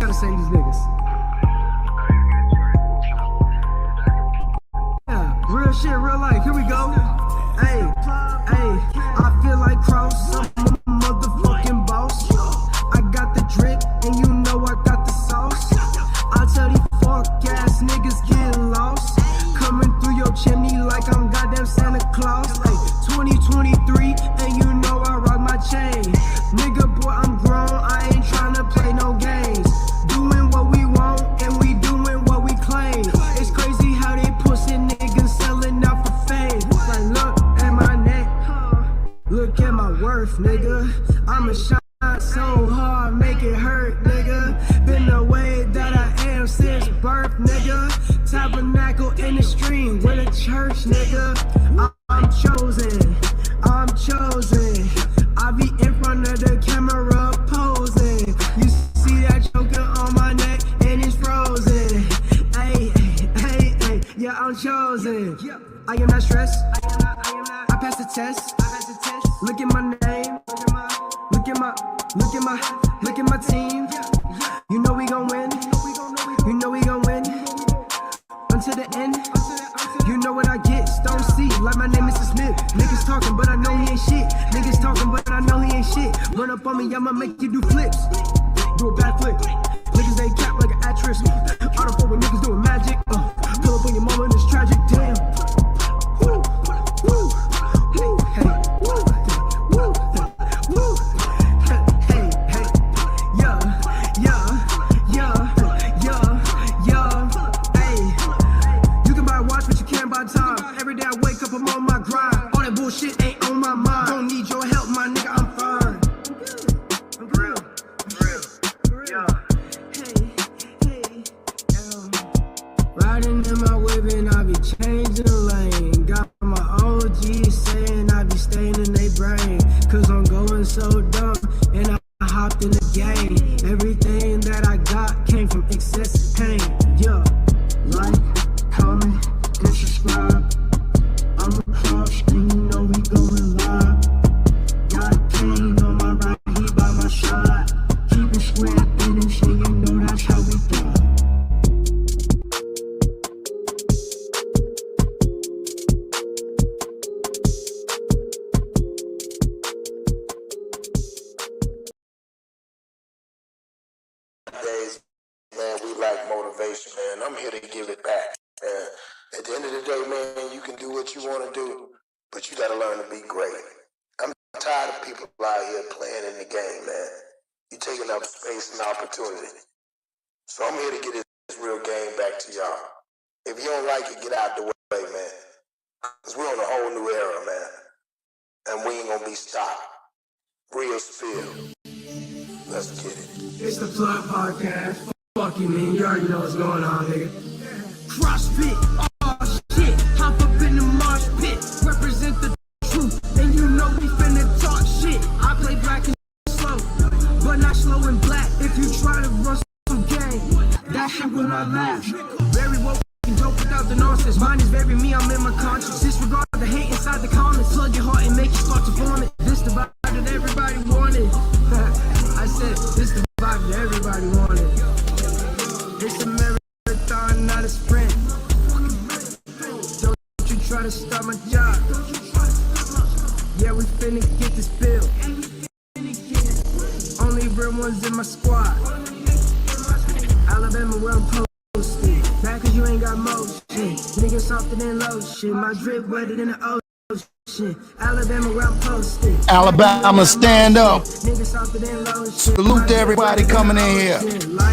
gotta save these niggas. Yeah, real shit, real life. Here we go. Hey, I feel like Kross. I'm a motherfucking boss. I got the drip, and you know I got the sauce. I tell these fuck ass niggas get lost. Coming through your chimney like I'm goddamn Santa Claus. Hey, 2023, and you know I rock my chain. Nigga, boy, I'm grown. I ain't tryna play no games. Doing what we want, and we doing what we claim. It's crazy how they pussy niggas selling out for fame. Like, look at my neck, look at my worth, nigga. I'ma shine so hard, make it hurt, nigga. Been the way that I am since birth, nigga. Tabernacle in the stream with a church, nigga. I'm chosen, I'm chosen. I be in front of the camera posing. You see that choker on my neck and it's frozen. Hey, yeah, I'm chosen. I am not stressed. I passed the test. Look at my name. Look at my team. You know we gon' win. You know we gon' win. Until the end. You know what I get, Stone C, like my name is Smith. Niggas talking, but I know he ain't shit. Niggas talking, but I know he ain't shit. Run up on me, I'ma make you do flips. Do a bad flip. Niggas ain't cap like an actress. Out of 4 with niggas doing magic. Pull up on your mama and it's tragic, damn. Woo, woo, woo, hey, woo, woo, woo. Hey, yeah. Hey, you can buy a watch, but you can't buy time. Every day I wake up, I'm on my grind. All that bullshit ain't on my mind. Don't need your help, my nigga, I'm fine. I'm real. Yeah. Hey, riding in my whip and I be changing lane. Got my OG saying I be staying in their brain. Cause I'm going so dumb and I hopped in the game. Everything that I got came from excessive pain. Yeah, like, comment, and subscribe. I'm a Kross, and you know we going live. Got a cane on my right, he by my side. Keep it scrapping and shit, you know that's how we die. Days, man, we like motivation, man. I'm here to give it back. At the end of the day, man, you can do what you want to do, but you got to learn to be great. I'm tired of people out here playing in the game, man. You're taking up space and opportunity. So I'm here to get this real game back to y'all. If you don't like it, get out the way, man. Because we're on a whole new era, man. And we ain't going to be stopped. Real spill. Let's get it. It's the Plug Podcast. Fuck you, man. You already know what's going on, nigga. CrossFit, oh shit. Hop up in the mosh pit. Represent the truth. And you know we finna talk shit. I play black and slow, but not slow and black. If you try to run some game, that shit will not last. Very woke and dope without the nonsense. Mine is very me, I'm in my conscience. Disregard the hate inside the comments. Plug your heart and make you start to vomit. This the vibe that everybody wanted. I said, this the vibe that everybody wanted. It's a marathon, not a sprint. Don't you try to start my job. Yeah, we finna get this bill. Only real ones in my squad. Alabama, where I'm posted. Back cause you ain't got motion. Niggas softer than lotion. My drip wetter than the ocean. Alabama, where I'm posted. Alabama, stand up. Salute to everybody coming in here.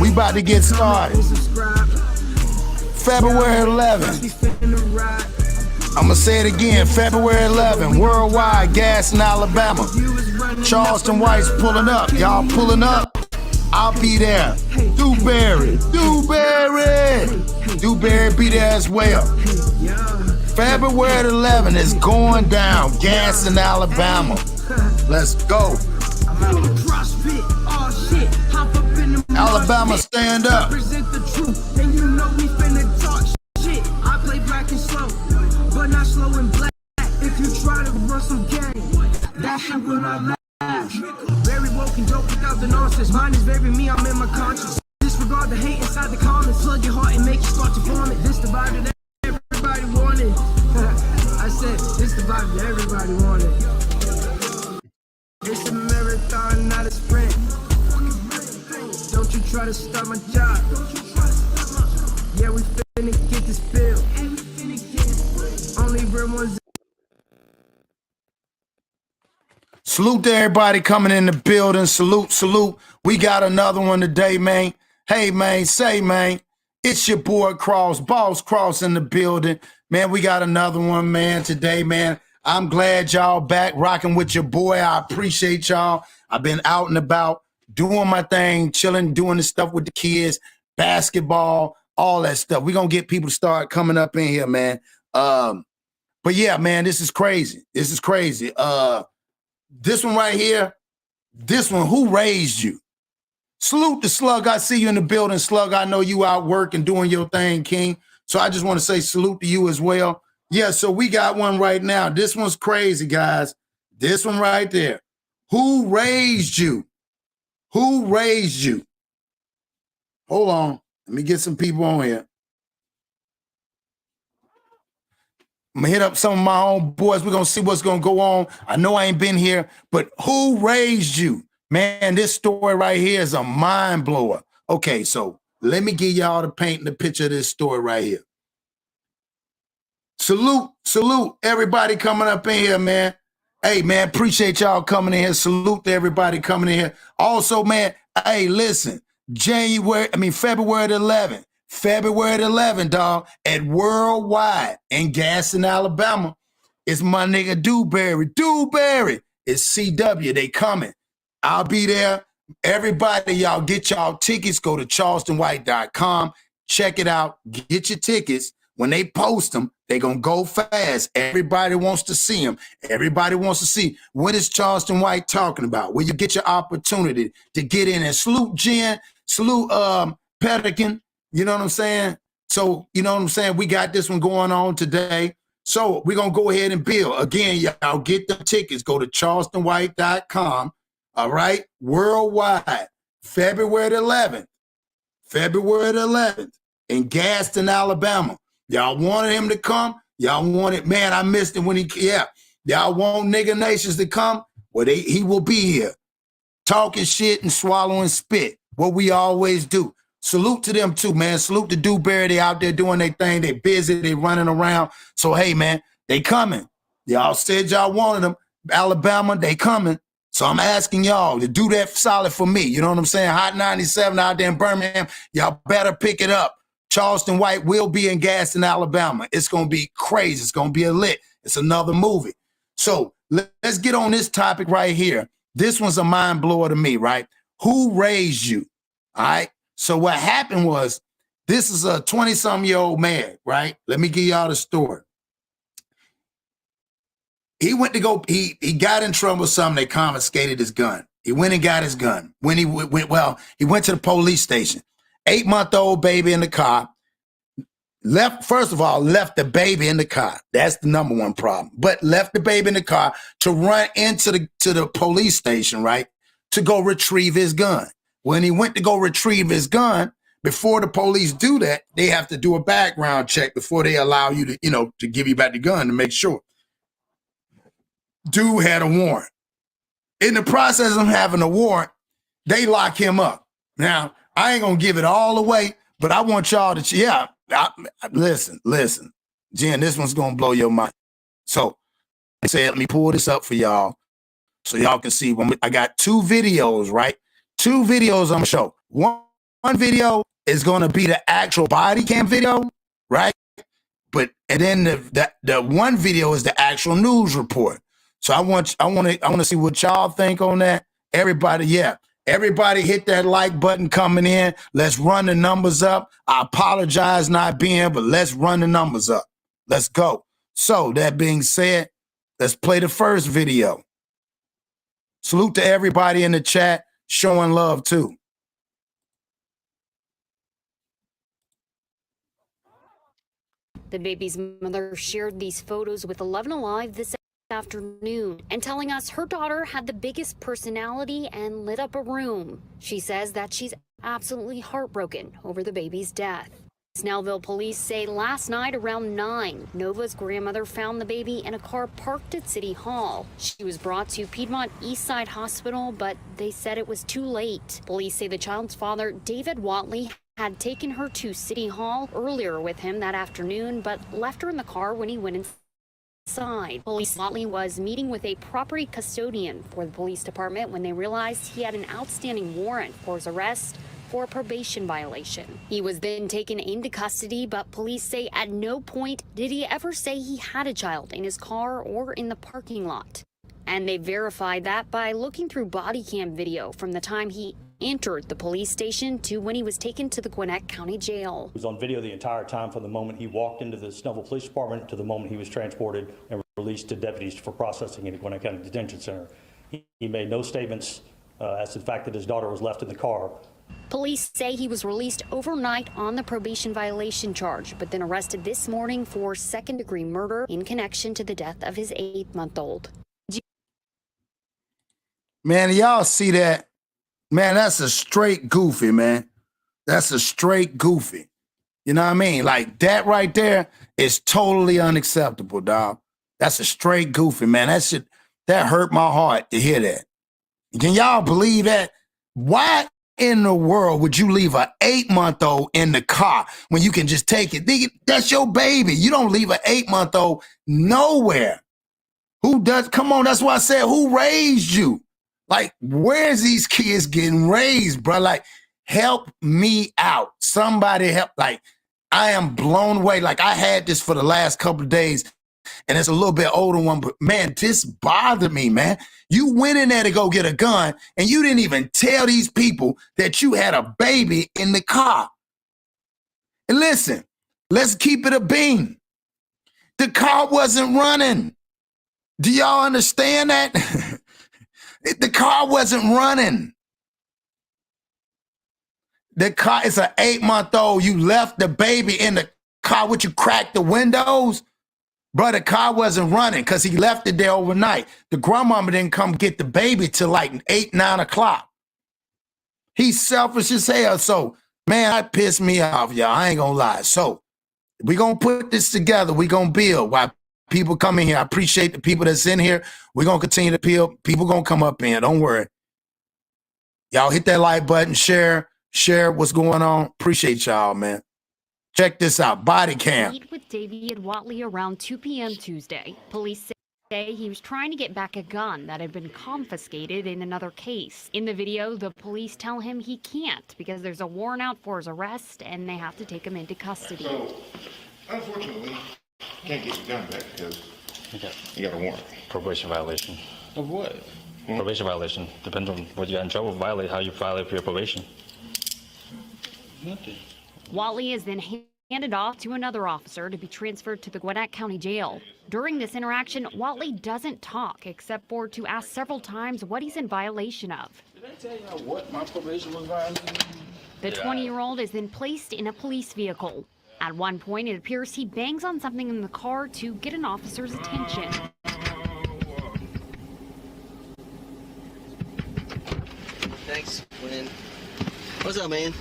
We about to get started. February 11th. I'ma say it again. February 11th. Worldwide gas in Alabama. Charleston White's pulling up. Y'all pulling up? I'll be there. Dewberry be there as well. February 11th is going down. Gas in Alabama. Let's go. Alabama, stand up. Represent the truth, and you know we finna talk shit. I play black and slow, but not slow and black. If you try to run some game, that shit will not last. Very woke and dope without the nonsense. Mine is very me, I'm in my conscience. Disregard want to form it. This the vibe that everybody wanted. I said, this the vibe that everybody wanted. It's a marathon, not a sprint. Don't you try to stop my job. Yeah, we finna get this bill. Only real ones. Salute to everybody coming in the building. Salute, salute. We got another one today, man. Hey, man, man, it's your boy KROSS, Boss KROSS in the building. Man, we got another one, man, today, man. I'm glad y'all back rocking with your boy. I appreciate y'all. I've been out and about doing my thing, chilling, doing the stuff with the kids, basketball, all that stuff. We're going to get people to start coming up in here, man. But yeah, man, this is crazy. This is crazy. This one right here, this one, who raised you? Salute to Slug. I see you in the building, Slug. I know you out working, doing your thing, King. So I just want to say salute to you as well. Yeah, so we got one right now. This one's crazy, guys. This one right there. Who raised you? Who raised you? Hold on. Let me get some people on here. I'm going to hit up some of my own boys. We're going to see what's going to go on. I know I ain't been here, but who raised you? Man, this story right here is a mind blower. Okay, so let me give y'all the paint the picture of this story right here. Salute, everybody coming up in here, man. Hey, man, appreciate y'all coming in here. Salute to everybody coming in here. Also, man, hey, listen, February the 11th. February the 11th, dog, at Worldwide in Gaston, Alabama. It's my nigga Dewberry. It's CW. They coming. I'll be there. Everybody, y'all get y'all tickets. Go to charlestonwhite.com. Check it out. Get your tickets. When they post them, they're going to go fast. Everybody wants to see them. Everybody wants to see what is Charleston White talking about. Will you get your opportunity to get in and salute Jen, salute Pelican. You know what I'm saying? So, you know what I'm saying? We got this one going on today. So we're going to go ahead and build. Again, y'all get the tickets. Go to charlestonwhite.com. All right? Worldwide. February the 11th. February the 11th in Gaston, Alabama. Y'all wanted him to come. Y'all wanted, man, I missed it when y'all want nigga nations to come. Well, he will be here. Talking shit and swallowing spit. What we always do. Salute to them too, man. Salute to Dewberry. They out there doing their thing. They busy. They running around. So, hey, man, they coming. Y'all said y'all wanted them. Alabama, they coming. So I'm asking y'all to do that solid for me. You know what I'm saying? Hot 97 out there in Birmingham. Y'all better pick it up. Charleston White will be in Gaston, Alabama. It's going to be crazy. It's going to be a lit. It's another movie. So let's get on this topic right here. This one's a mind blower to me, right? Who raised you? All right. So what happened was, this is a 20-some-year-old man, right? Let me give y'all the story. He went to go, he got in trouble with something. They confiscated his gun. He went and got his gun. When he went to the police station. 8-month-old baby in the car. Left the baby in the car. That's the number one problem. But left the baby in the car to run into the police station, right? To go retrieve his gun. When he went to go retrieve his gun, before the police do that, they have to do a background check before they allow you to give you back the gun to make sure. Dude had a warrant. In the process of having a warrant, they lock him up. Now, I ain't going to give it all away, but I want y'all to, listen. Jen, this one's going to blow your mind. So, I said, let me pull this up for y'all so y'all can see. I got 2 videos, right? 2 videos I'm going to show. One video is going to be the actual body cam video, right? And then the one video is the actual news report. So I want to see what y'all think on that. Everybody hit that like button coming in. Let's run the numbers up. I apologize not being here, but let's run the numbers up. Let's go. So that being said, let's play the first video. Salute to everybody in the chat. Showing love too. The baby's mother shared these photos with 11 Alive this afternoon and telling us her daughter had the biggest personality and lit up a room. She says that she's absolutely heartbroken over the baby's death. Snellville police say last night around 9, Nova's grandmother found the baby in a car parked at City Hall. She was brought to Piedmont Eastside Hospital, but they said it was too late. Police say the child's father, David Watley, had taken her to City Hall earlier with him that afternoon, but left her in the car when he went inside. Police Watley was meeting with a property custodian for the police department when they realized he had an outstanding warrant for his arrest for a probation violation. He was then taken into custody, but police say at no point did he ever say he had a child in his car or in the parking lot. And they verified that by looking through body cam video from the time he entered the police station to when he was taken to the Gwinnett County Jail. He was on video the entire time from the moment he walked into the Snellville Police Department to the moment he was transported and released to deputies for processing in the Gwinnett County Detention Center. He made no statements as to the fact that his daughter was left in the car. Police say he was released overnight on the probation violation charge, but then arrested this morning for second-degree murder in connection to the death of his 8-month-old. Man, y'all see that? Man, that's a straight goofy, man. That's a straight goofy. You know what I mean? Like, that right there is totally unacceptable, dog. That's a straight goofy, man. That hurt my heart to hear that. Can y'all believe that? Why in the world would you leave an 8-month-old in the car when you can just take it? That's your baby. You don't leave an 8-month-old nowhere. Who does? Come on, that's why I said, who raised you? Like, where's these kids getting raised, bro? Like, help me out. Somebody help. Like, I am blown away. Like, I had this for the last couple of days, and it's a little bit older one, but man, this bothered me, man. You went in there to go get a gun, and you didn't even tell these people that you had a baby in the car. And listen, let's keep it a bean. The car wasn't running. Do y'all understand that? The car wasn't running. The car is an 8-month-old. You left the baby in the car. Would you crack the windows? Bro, the car wasn't running because he left it there overnight. The grandmama didn't come get the baby till like 8, 9 o'clock. He's selfish as hell. So, man, that pissed me off, y'all. I ain't gonna lie. So, we're gonna put this together. We're gonna build while people come in here. I appreciate the people that's in here. We're gonna continue to build. People gonna come up in. Don't worry. Y'all hit that like button, share what's going on. Appreciate y'all, man. Check this out, body cam. Meet with David Watley around 2 p.m. Tuesday. Police say he was trying to get back a gun that had been confiscated in another case. In the video, the police tell him he can't because there's a warrant out for his arrest and they have to take him into custody. So, unfortunately, you can't get your gun back because you got a warrant. Probation violation. Of what? Probation violation. Depends on what you got in trouble. How you violate for your probation. Nothing. Watley is then handed off to another officer to be transferred to the Gwinnett County Jail. During this interaction, Watley doesn't talk except for to ask several times what he's in violation of. Did I tell you what my probation was violating? The 20-year-old is then placed in a police vehicle. At one point, it appears he bangs on something in the car to get an officer's attention. Thanks, Lynn. What's up, man?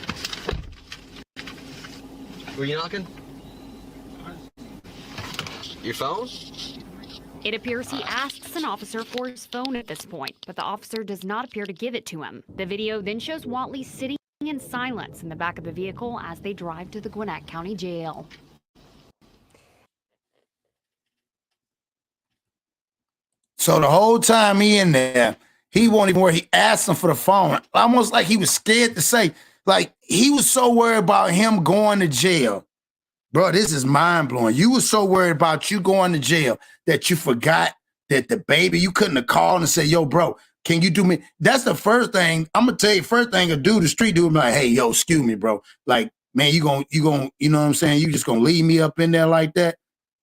Were you knocking? Your phone? It appears he asks an officer for his phone at this point, but the officer does not appear to give it to him. The video then shows Watley sitting in silence in the back of the vehicle as they drive to the Gwinnett County Jail. So the whole time he in there, he won't even worry. He asked him for the phone, almost like he was scared to say. Like, he was so worried about him going to jail. Bro, this is mind-blowing. You were so worried about you going to jail that you forgot that the baby, you couldn't have called and said, yo, bro, can you do me? That's the first thing. I'm going to tell you, first thing a dude, the street dude, be like, hey, yo, excuse me, bro. Like, man, you know what I'm saying? You just going to leave me up in there like that?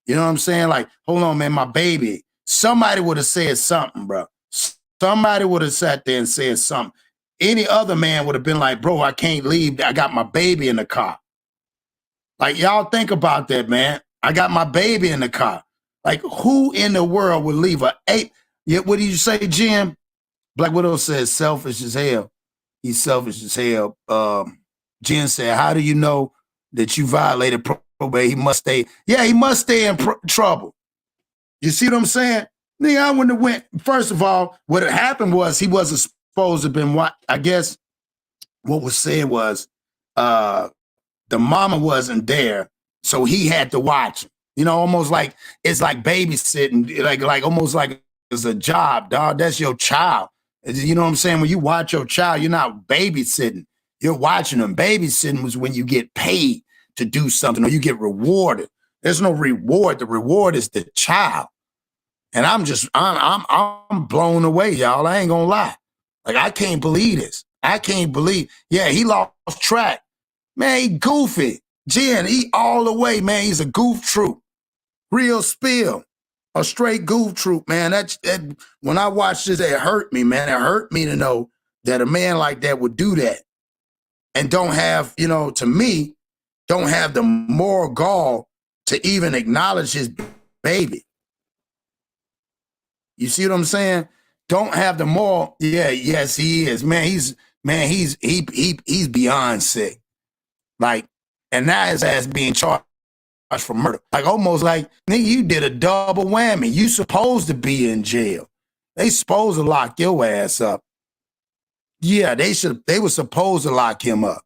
You know what I'm saying? Like, hold on, man, my baby. Somebody would have said something, bro. Somebody would have sat there and said something. Any other man would have been like, bro, I can't leave. I got my baby in the car. Like, y'all think about that, man. I got my baby in the car. Like, who in the world would leave a 8? Yeah, what did you say, Jim? Black Widow says selfish as hell. He's selfish as hell. Jen said, how do you know that you violated probate. He must stay. Yeah, he must stay in trouble. You see what I'm saying? Nigga, I wouldn't have went. First of all, what had happened was he wasn't supposed to have been what I guess what was said was the mama wasn't there, so he had to watch him. You know, almost like it's like babysitting, like almost like it's a job, dog. That's your child. You know what I'm saying? When you watch your child, you're not babysitting. You're watching them. Babysitting was when you get paid to do something or you get rewarded. There's no reward. The reward is the child. And I'm blown away, y'all. I ain't gonna lie. Like, I can't believe this. I can't believe. Yeah, he lost track. Man, he goofy. Jen, he all the way, man. He's a goof troop. Real spill. A straight goof troop, man. That when I watched this, it hurt me, man. It hurt me to know that a man like that would do that and don't have, you know, to me, don't have the moral gall to even acknowledge his baby. You see what I'm saying? Don't have the moral. Yeah, yes, he is. Man, he's beyond sick. Like, and now his ass being charged for murder. Like, almost like, nigga, you did a double whammy. You supposed to be in jail. They supposed to lock your ass up. Yeah, they were supposed to lock him up.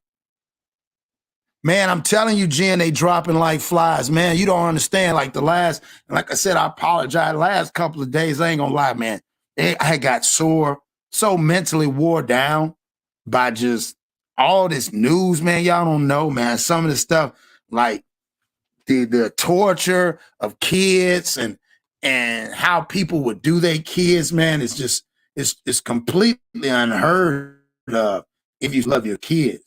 Man, I'm telling you, Jen, they dropping like flies. Man, you don't understand. Like like I said, I apologize. Last couple of days, I ain't gonna lie, man. I got sore, so mentally wore down by just all this news, man. Y'all don't know, man. Some of the stuff, like the torture of kids and how people would do their kids, man, it's just it's completely unheard of if you love your kids.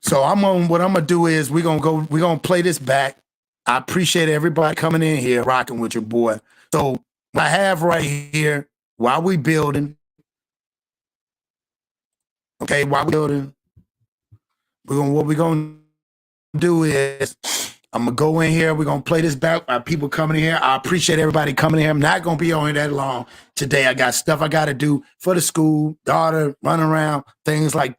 So what I'm gonna do is we're gonna play this back. I appreciate everybody coming in here, rocking with your boy. So I have right here while we building. Okay, while we building, what we're gonna do is I'm gonna go in here. We're gonna play this back. People coming in here. I appreciate everybody coming in here. I'm not gonna be on here that long today. I got stuff I gotta do for the school, daughter, running around, things like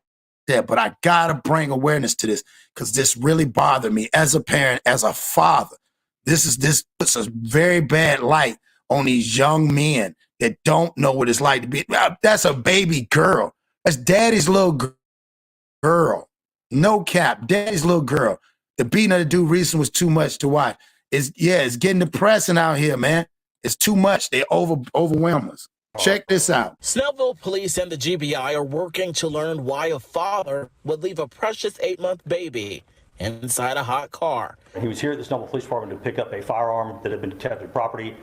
that. But I gotta bring awareness to this because this really bothered me as a parent, as a father. This puts a very bad light on these young men that don't know what it's like to be. That's a baby girl. That's daddy's little girl. No cap, daddy's little girl. The beating of the dude recently was too much to watch. It's getting depressing out here, man. It's too much. They overwhelm us. Check this out. Snellville police and the GBI are working to learn why a father would leave a precious 8-month baby inside a hot car. He was here at the Snellville Police Department to pick up a firearm that had been detected at property.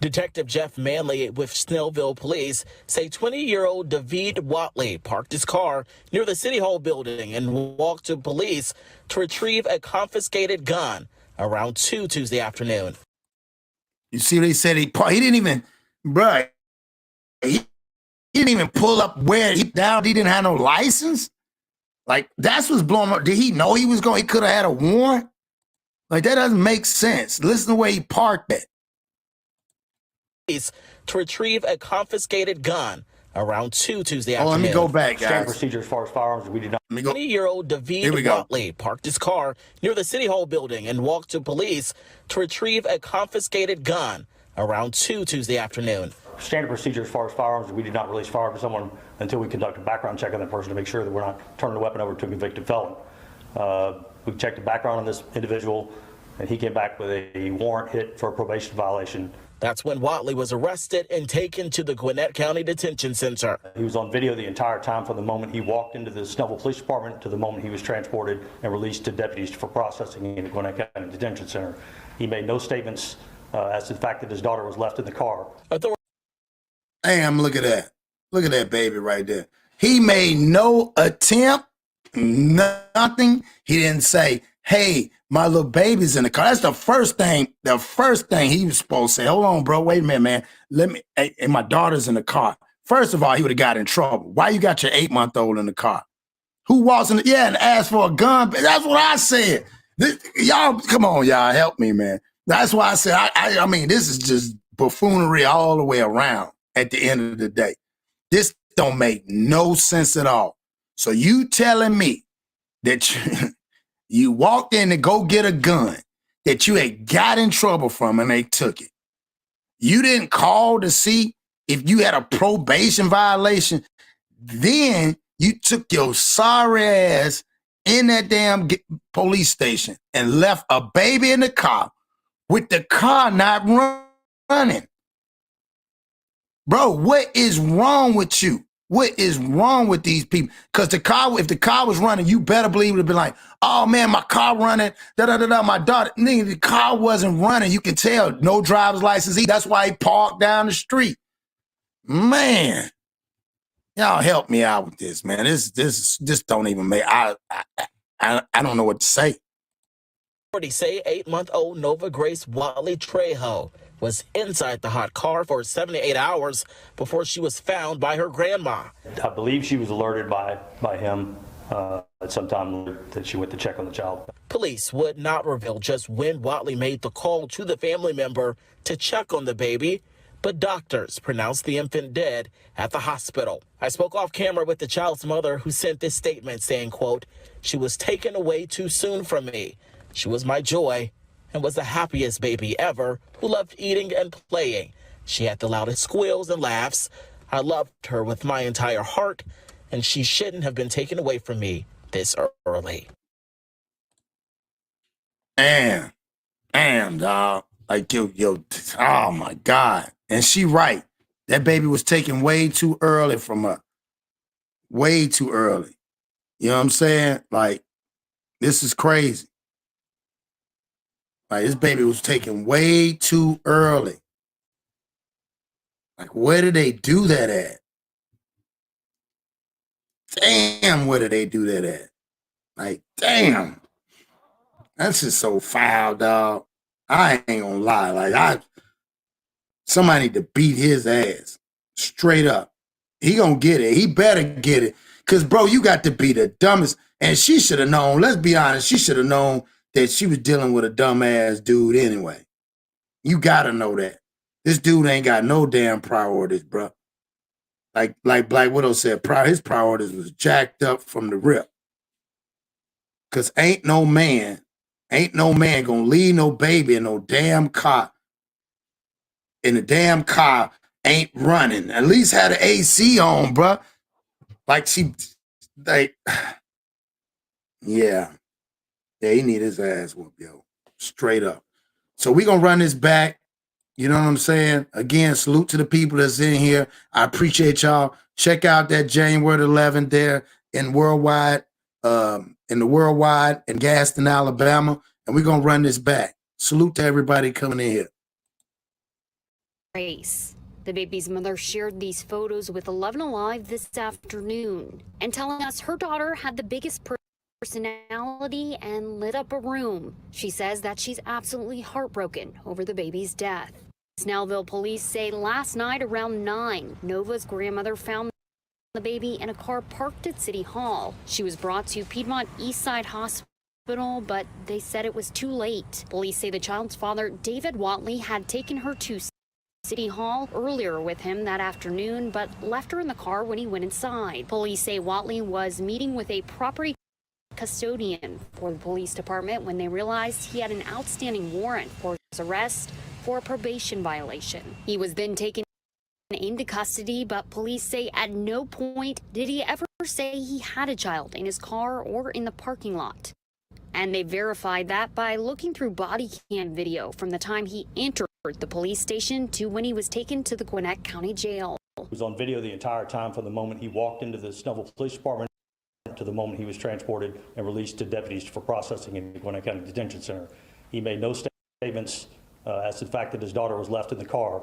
Detective Jeff Manley with Snellville Police say 20-year-old David Watley parked his car near the City Hall building and walked to police to retrieve a confiscated gun around 2 Tuesday afternoon. You see what he said? He didn't even, bruh, he didn't even pull up where he didn't have no license. Like, that's what's blowing up. Did he know he was going? He could have had a warrant. Like, that doesn't make sense. Listen to the way he parked it. To retrieve a confiscated gun around 2 Tuesday afternoon. Let me go back, guys. Standard procedure as far as firearms, we did not. 20-year-old David Watley parked his car near the City Hall building and walked to police to retrieve a confiscated gun around 2 Tuesday afternoon. Standard procedure as far as firearms, we did not release firearms to someone until we conduct a background check on that person to make sure that we're not turning the weapon over to a convicted felon. We checked the background on this individual, and he came back with a warrant hit for a probation violation. That's when Watley was arrested and taken to the Gwinnett County Detention Center. He was on video the entire time from the moment he walked into the Snellville Police Department to the moment he was transported and released to deputies for processing in the Gwinnett County Detention Center. He made no statements as to the fact that his daughter was left in the car. Damn, look at that. Look at that baby right there. He made no attempt, nothing. He didn't say, hey, my little baby's in the car. That's the first thing he was supposed to say. Hold on, bro. Wait a minute, man. And my daughter's in the car. First of all, he would have got in trouble. Why you got your 8-month-old in the car? Who walks in and asked for a gun? That's what I said. Y'all, come on, y'all. Help me, man. That's why I said, I mean, this is just buffoonery all the way around at the end of the day. This don't make no sense at all. So you telling me that you walked in to go get a gun that you had got in trouble from and they took it. You didn't call to see if you had a probation violation. Then you took your sorry ass in that damn police station and left a baby in the car with the car not running. Bro, what is wrong with you? What is wrong with these people? Because if the car was running, you better believe it would have been like, oh man, my car running, my daughter. Nigga, the car wasn't running. You can tell, no driver's license. That's why he parked down the street. Man, y'all help me out with this, man. This don't even make, I don't know what to say. Authorities say 8-month-old Nova Grace Watley Trejo was inside the hot car for 78 hours before she was found by her grandma. I believe she was alerted by him at some time that she went to check on the child. Police would not reveal just when Watley made the call to the family member to check on the baby, but doctors pronounced the infant dead at the hospital. I spoke off camera with the child's mother, who sent this statement saying, quote, "She was taken away too soon from me. She was my joy and was the happiest baby ever, who loved eating and playing. She had the loudest squeals and laughs. I loved her with my entire heart, and she shouldn't have been taken away from me this early." Damn, dog. Like, yo, oh my God. And she right. That baby was taken way too early from her. Way too early. You know what I'm saying? Like, this is crazy. Like, this baby was taken way too early. Like, where did they do that at? Damn, where did they do that at? Like, damn. That's just so foul, dog. I ain't gonna lie. Like, somebody need to beat his ass. Straight up. He gonna get it. He better get it. Cause, bro, you got to be the dumbest. And she should have known, let's be honest, she should have known that she was dealing with a dumbass dude anyway. You gotta know that. This dude ain't got no damn priorities, bro. Like Black Widow said, his priorities was jacked up from the rip. Cause ain't no man gonna leave no baby in no damn car. And the damn car ain't running. At least had the AC on, bro. Yeah, he need his ass whooped, yo. Straight up. So we gonna run this back. You know what I'm saying? Again, salute to the people that's in here. I appreciate y'all. Check out that January 11th there in Worldwide, in Gaston, Alabama. And we're gonna run this back. Salute to everybody coming in here. Grace. The baby's mother shared these photos with 11 Alive this afternoon and telling us her daughter had the biggest personality and lit up a room. She says that she's absolutely heartbroken over the baby's death. Snellville police say last night around 9, Nova's grandmother found the baby in a car parked at City Hall. She was brought to Piedmont Eastside Hospital, but they said it was too late. Police say the child's father, David Watley, had taken her to City Hall earlier with him that afternoon, but left her in the car when he went inside. Police say Watley was meeting with a property custodian for the police department when they realized he had an outstanding warrant for his arrest for a probation violation. He was then taken into custody, but police say at no point did he ever say he had a child in his car or in the parking lot. And they verified that by looking through body cam video from the time he entered the police station to when he was taken to the Gwinnett County Jail. He was on video the entire time from the moment he walked into the Snellville Police Department to the moment he was transported and released to deputies for processing in the Gwinnett County Detention Center. He made no statements as to the fact that his daughter was left in the car.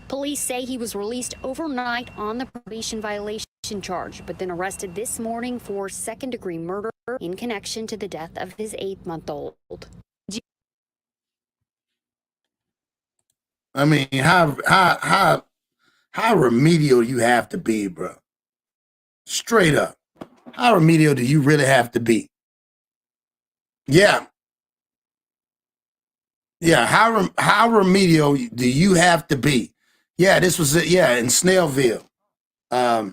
Police say he was released overnight on the probation violation charge, but then arrested this morning for second-degree murder in connection to the death of his 8-month-old. I mean, how remedial you have to be, bro? Straight up. How remedial do you really have to be? Yeah. Yeah, how remedial do you have to be? Yeah, this was it. Yeah, in Snellville. Yeah,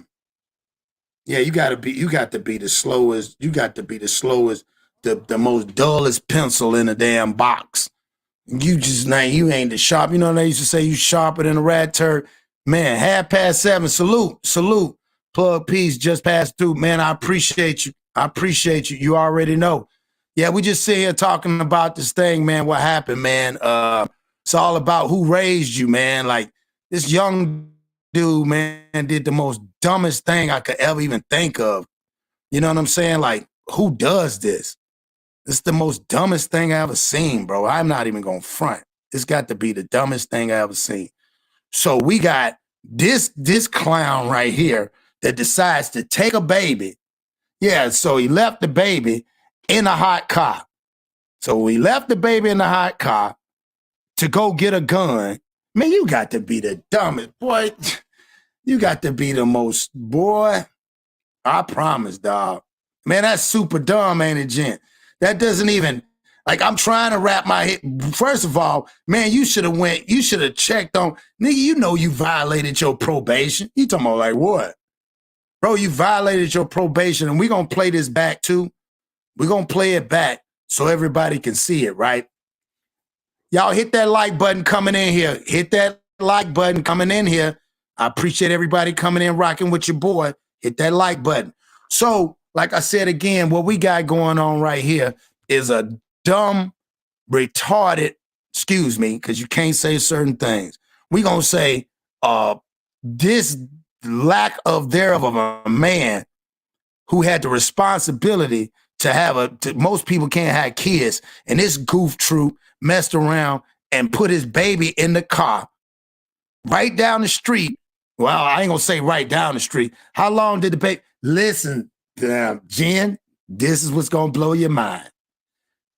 you got to be the slowest. You got to be the slowest, the most dullest pencil in a damn box. You just now you ain't the sharp. You know they used to say you sharper than a rat turd. Man, 7:30. Salute. Plug Peace just passed through. Man, I appreciate you. You already know. Yeah, we just sit here talking about this thing, man. What happened, man? It's all about who raised you, man. Like this young dude, man, did the most dumbest thing I could ever even think of. You know what I'm saying? Like, who does this? It's the most dumbest thing I ever seen, bro. I'm not even gonna front. It's got to be the dumbest thing I ever seen. So we got this clown right here that decides to take a baby. Yeah, so he left the baby in a hot car. So we left the baby in the hot car to go get a gun. Man, you got to be the dumbest, boy. You got to be the most, boy. I promise, dog. Man, that's super dumb, ain't it, gent? That doesn't even, like, I'm trying to wrap my head. First of all, man, you should have checked on, nigga, you know you violated your probation. You talking about like what? Bro, you violated your probation, and we're going to play this back too. We're going to play it back so everybody can see it, right? Y'all hit that like button coming in here. Hit that like button coming in here. I appreciate everybody coming in, rocking with your boy. Hit that like button. So, like I said again, what we got going on right here is a dumb, retarded, excuse me, because you can't say certain things. We're going to say this lack of a man who had the responsibility to have most people can't have kids, and this goof troop messed around and put his baby in the car right down the street. Well, I ain't going to say right down the street. How long did the baby... Listen, Jen, this is what's going to blow your mind.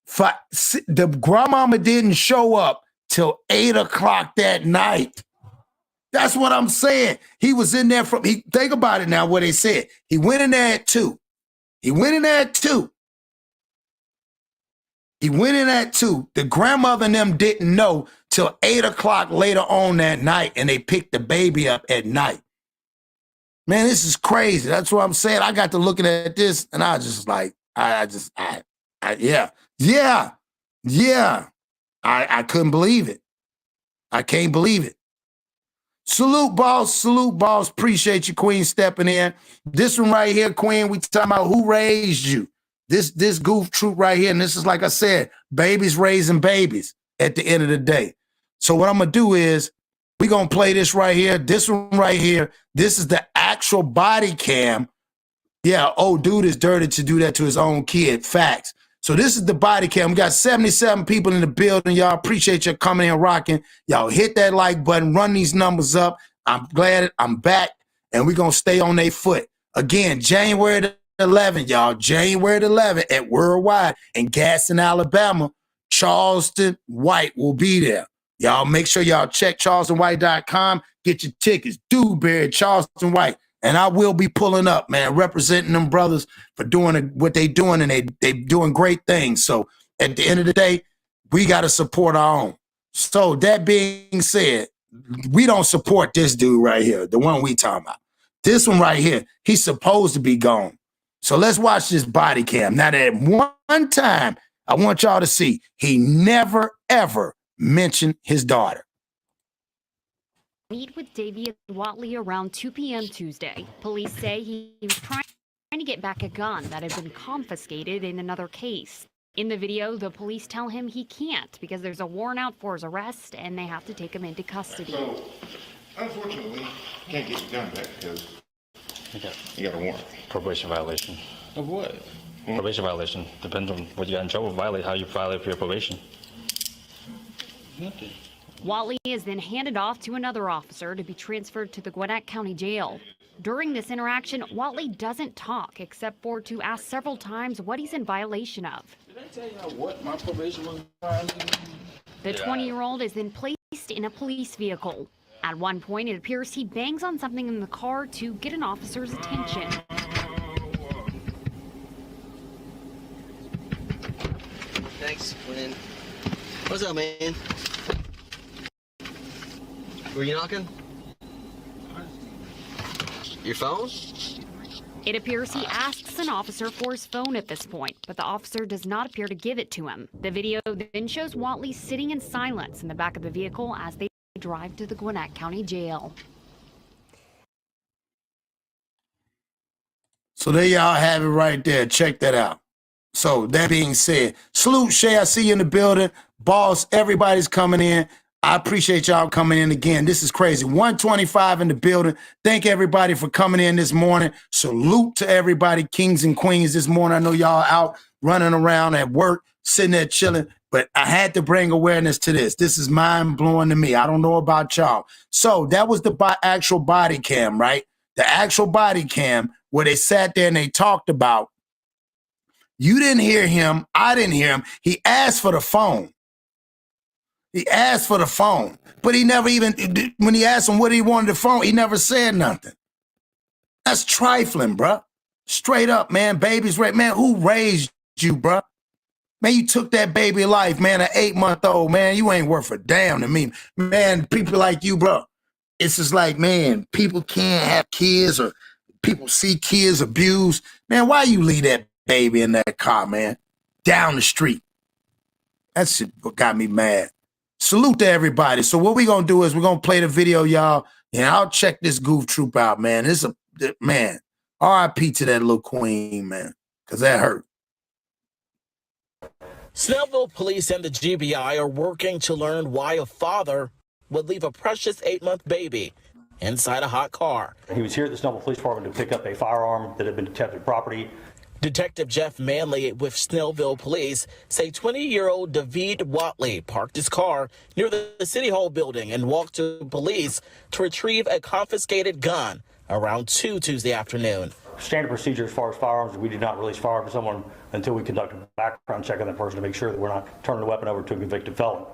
The grandmama didn't show up till 8 o'clock that night. That's what I'm saying. He was in there think about it now, what they said. He went in there at 2. The grandmother and them didn't know till 8 o'clock later on that night, and they picked the baby up at night. Man, this is crazy. That's what I'm saying. I got to looking at this, and I was just like, yeah. I couldn't believe it. I can't believe it. Salute, boss. Appreciate you, Queen, stepping in. This one right here, Queen, we talking about who raised you. This goof troop right here, and this is, like I said, babies raising babies at the end of the day. So what I'm going to do is we're going to play this right here. This one right here, this is the actual body cam. Yeah, old dude is dirty to do that to his own kid. Facts. So this is the body cam. We got 77 people in the building. Y'all appreciate you coming in rocking. Y'all hit that like button, run these numbers up. I'm glad I'm back, and we're going to stay on their foot. Again, January the 11th, y'all. January the 11th at Worldwide in Gaston, Alabama. Charleston White will be there. Y'all make sure y'all check charlestonwhite.com. Get your tickets. Dewberry, Charleston White. And I will be pulling up, man, representing them brothers for doing what they doing, and they doing great things. So at the end of the day, we got to support our own. So that being said, we don't support this dude right here, the one we talking about. This one right here, he's supposed to be gone. So let's watch this body cam. Now, that one time, I want y'all to see, he never, ever mentioned his daughter. Meet with David Watley around 2 p.m. Tuesday. Police say he was trying to get back a gun that had been confiscated in another case. In the video, the police tell him he can't because there's a warrant out for his arrest and they have to take him into custody. So, unfortunately, you can't get your gun back because you got a warrant. Probation violation. Of what? Probation violation. Depends on what you got in trouble. How you violate for your probation. Nothing. Watley is then handed off to another officer to be transferred to the Gwinnett County Jail. During this interaction, Watley doesn't talk except for to ask several times what he's in violation of. Did I tell you what my probation was violating? The 20-year-old is then placed in a police vehicle. At one point, it appears he bangs on something in the car to get an officer's attention. Thanks, Quinn. What's up, man? Were you knocking? Your phone? It appears he asks an officer for his phone at this point, but the officer does not appear to give it to him. The video then shows Watley sitting in silence in the back of the vehicle as they drive to the Gwinnett County Jail. So there y'all have it right there. Check that out. So that being said, salute Shay, I see you in the building. Boss, everybody's coming in. I appreciate y'all coming in again. This is crazy. 125 in the building. Thank everybody for coming in this morning. Salute to everybody, kings and queens this morning. I know y'all out running around at work, sitting there chilling, but I had to bring awareness to this. This is mind-blowing to me. I don't know about y'all. So that was the actual body cam, right? The actual body cam where they sat there and they talked about, you didn't hear him, I didn't hear him. He asked for the phone. He asked for the phone, but he never even, when he asked him what he wanted the phone, he never said nothing. That's trifling, bruh. Straight up, man. Baby's right. Man, who raised you, bruh? Man, you took that baby life, man, an 8-month-old, man. You ain't worth a damn to me. Man, people like you, bro. It's just like, man, people can't have kids or people see kids abused. Man, why you leave that baby in that car, man? Down the street. That shit got me mad. Salute to everybody. So what we gonna do is we're gonna play the video, y'all, and I'll check this goof troop out, man. It's a, man, RIP to that little queen, man, because that hurt. Snellville police and the GBI are working to learn why a father would leave a precious 8-month baby inside a hot car. He was here at the Snellville Police Department to pick up a firearm that had been detected property. Detective Jeff Manley with Snellville Police say 20-year-old David Watley parked his car near the City Hall building and walked to police to retrieve a confiscated gun around 2 Tuesday afternoon. Standard procedure as far as firearms, we do not release firearms to someone until we conduct a background check on that person to make sure that we're not turning the weapon over to a convicted felon.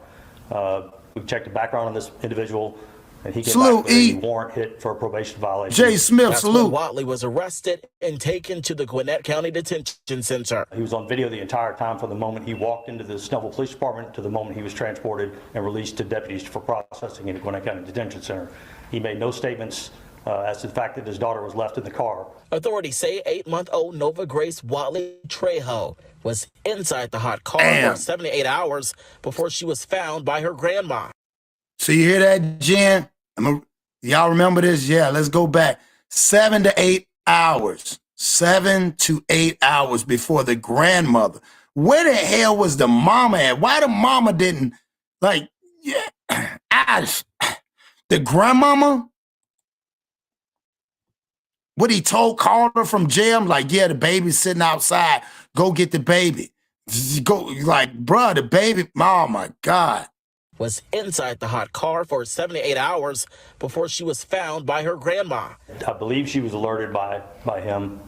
We checked the background on this individual, and he came back with a warrant hit for a probation violation. Jay Smith, That's salute. When Watley was arrested and taken to the Gwinnett County Detention Center. He was on video the entire time from the moment he walked into the Snellville Police Department to the moment he was transported and released to deputies for processing in the Gwinnett County Detention Center. He made no statements as to the fact that his daughter was left in the car. Authorities say 8-month-old Nova Grace Watley Trejo was inside the hot car for 78 hours before she was found by her grandma. So you hear that, Jen? Y'all remember this? Yeah, let's go back. 7 to 8 hours. 7 to 8 hours before the grandmother. Where the hell was the mama at? Why the mama didn't, like, yeah, the grandmama? What he called her from jail, like, yeah, the baby's sitting outside. Go get the baby. Go, like, bruh, the baby, oh my God. Was inside the hot car for 78 hours before she was found by her grandma. I believe she was alerted by him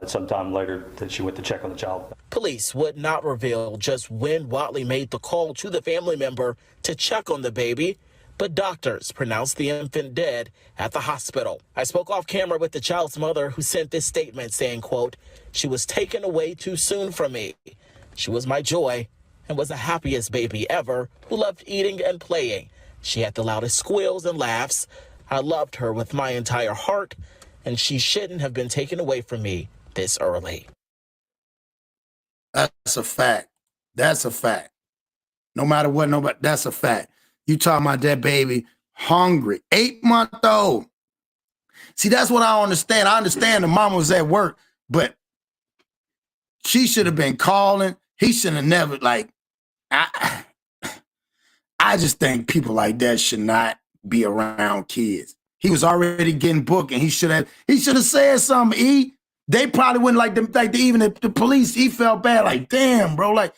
sometime later that she went to check on the child. Police would not reveal just when Watley made the call to the family member to check on the baby, but doctors pronounced the infant dead at the hospital. I spoke off camera with the child's mother, who sent this statement saying, quote, "She was taken away too soon from me. She was my joy and was the happiest baby ever, who loved eating and playing. She had the loudest squeals and laughs. I loved her with my entire heart, and she shouldn't have been taken away from me this early." That's a fact. That's a fact. No matter what, that's a fact. You talking about that baby hungry, 8-month-old. See, that's what I don't understand. I understand the mama was at work, but she should have been calling. He should have never, like, I just think people like that should not be around kids. He was already getting booked, and he should have said something. They probably wouldn't even the police. He felt bad, like, damn, bro, like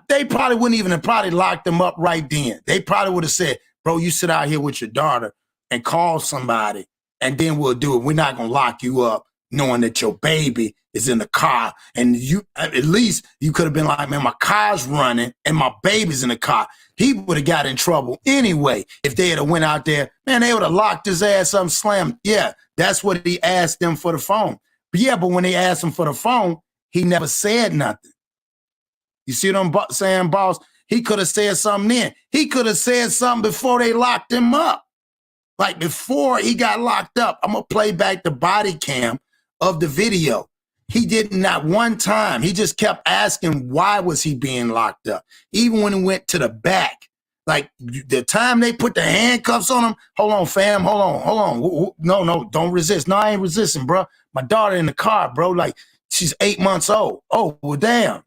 they probably wouldn't even have probably locked him up right then. They probably would have said, bro, you sit out here with your daughter and call somebody, and then we'll do it. We're not gonna lock you up knowing that your baby is in the car. And you, at least you could have been like, man, my car's running and my baby's in the car. He would have got in trouble anyway. If they had went out there, man, they would have locked his ass up, slammed. Yeah, that's what he asked them for the phone. But when they asked him for the phone, he never said nothing. You see what I'm saying, boss? He could have said something then. He could have said something before they locked him up. Like before he got locked up, I'm gonna play back the body cam of the video. He did not one time. He just kept asking why was he being locked up. Even when he went to the back, like the time they put the handcuffs on him. Hold on, fam. Hold on. No, don't resist. No, I ain't resisting, bro. My daughter in the car, bro. Like she's 8 months old. Oh, well, damn.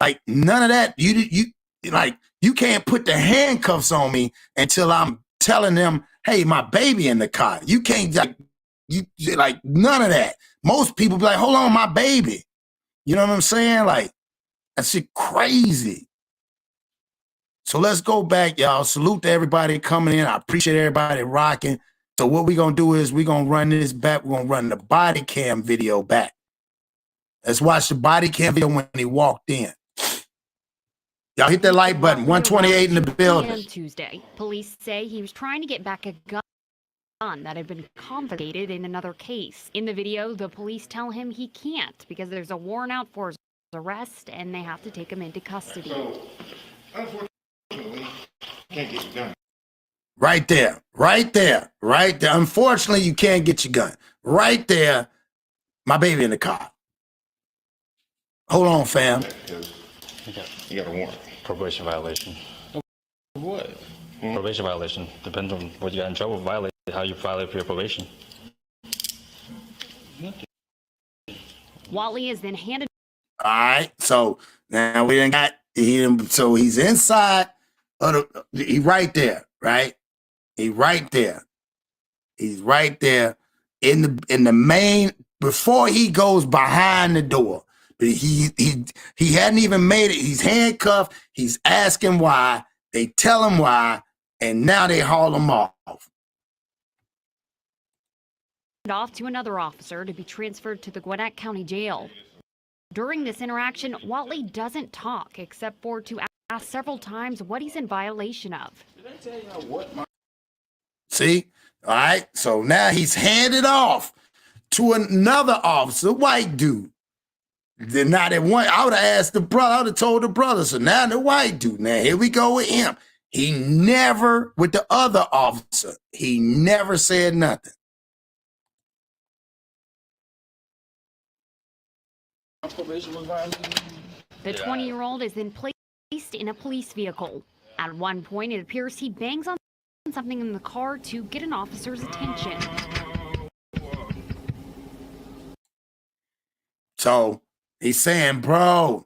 Like none of that. You can't put the handcuffs on me until I'm telling them, hey, my baby in the car. You can't like none of that. Most people be like, hold on, my baby. You know what I'm saying? Like, that shit crazy. So let's go back, y'all. Salute to everybody coming in. I appreciate everybody rocking. So what we're going to do is we're going to run this back. We're going to run the body cam video back. Let's watch the body cam video when he walked in. Y'all hit that like button. 128 in the building. On Tuesday, police say he was trying to get back a gun that had been confiscated in another case. In the video, the police tell him he can't because there's a warrant out for his arrest and they have to take him into custody. So, unfortunately, can't get your gun. Right there. Unfortunately, you can't get your gun. Right there, my baby in the car. Hold on, fam. Because you got a warrant. Probation violation. What? Probation violation. Depends on what you got in trouble. Violate how you violate for your probation. Watley is then handed. All right. So now we done got him. So he's inside. He right there, right? He right there. He's right there in the main before he goes behind the door. He hadn't even made it. He's handcuffed. He's asking why. They tell him why, and now they haul him off. Off to another officer to be transferred to the Gwinnett County Jail. During this interaction, Watley doesn't talk except for to ask several times what he's in violation of. Did I tell you what my See? All right. So now he's handed off to another officer, white dude. Then now that one, I would have asked the brother, I would have told the brother. So now the white dude, now here we go with him. He never, with the other officer, he never said nothing. probation was violated? The 20-year-old is then placed in a police vehicle. At one point, it appears he bangs on something in the car to get an officer's attention. So he's saying, bro,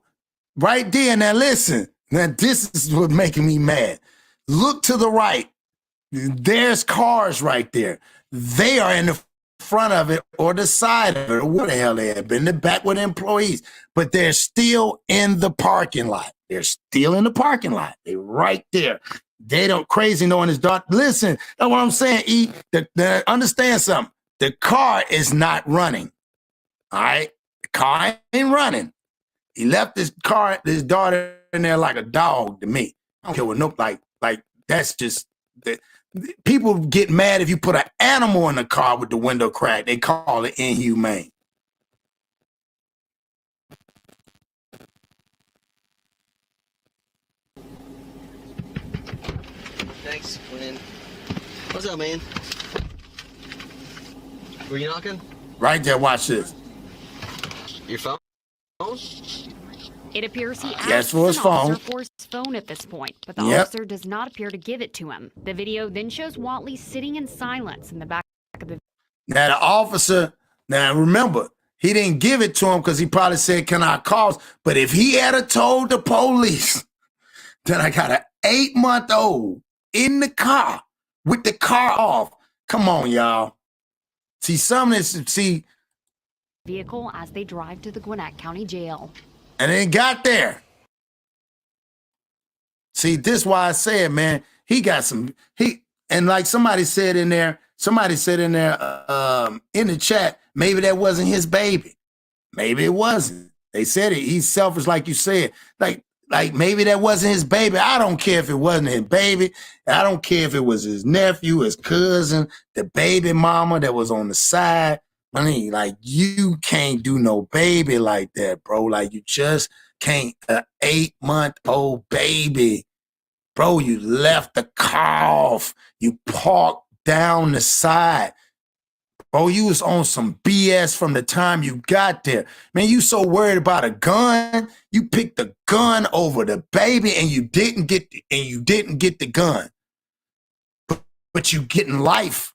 right there. Now listen, now this is what's making me mad. Look to the right. There's cars right there. They are in the front of it or the side of it or where the hell they have been, in the back with employees. But they're still in the parking lot. They're still in the parking lot. They're right there. They don't crazy knowing his daughter. Listen, that's what I'm saying, understand something. The car is not running. All right? The car ain't running. He left his daughter in there like a dog to me. I don't care what like that's just people get mad if you put an animal in the car with the window cracked. They call it inhumane. Thanks, Quinn. What's up, man? Were you knocking? Right there, watch this. Your phone? It appears he Yes, asks for his an phone. officer for his phone at this point, but the Yep. officer does not appear to give it to him. The video then shows Watley sitting in silence in the back of the. Now the officer, now remember, he didn't give it to him because he probably said, can I call? But if he had told the police that I got an 8-month-old in the car with the car off, come on, y'all. See, some of this, see. Vehicle as they drive to the Gwinnett County Jail. And it got there. See, this is why I said, man, he got some, and like somebody said in there in the chat, maybe that wasn't his baby. Maybe it wasn't. They said it. He's selfish, like you said. Like maybe that wasn't his baby. I don't care if it wasn't his baby. I don't care if it was his nephew, his cousin, the baby mama that was on the side. I mean, like, you can't do no baby like that, bro. Like, you just can't. An 8-month-old baby. Bro, you left the car off. You parked down the side. Bro, you was on some BS from the time you got there. Man, you so worried about a gun. You picked the gun over the baby and you didn't get the gun. But you getting life.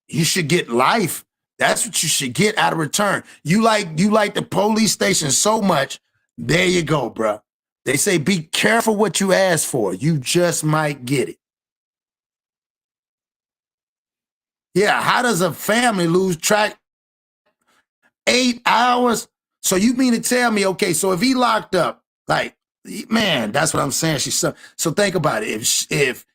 You should get life. That's what you should get out of return. You like the police station so much. There you go, bro. They say be careful what you ask for. You just might get it. Yeah, how does a family lose track? 8 hours? So you mean to tell me, okay, so if he locked up, like, man, that's what I'm saying. So think about it. If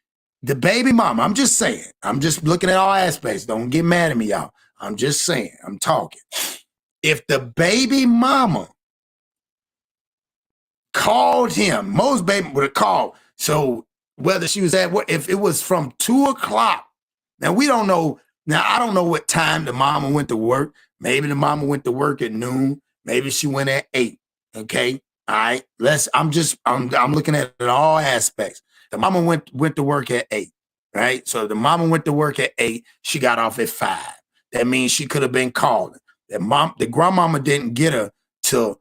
the baby mama, I'm just saying, I'm just looking at all aspects. Don't get mad at me, y'all. I'm just saying, I'm talking. If the baby mama called him, most baby would have called. So whether she was at what, if it was from 2 o'clock, now we don't know. Now, I don't know what time the mama went to work. Maybe the mama went to work at noon. Maybe she went at 8. Okay. All right. I'm looking at it all aspects. The mama went to work at 8. Right. So the mama went to work at 8. She got off at 5. That means she could have been calling. The grandmama didn't get her till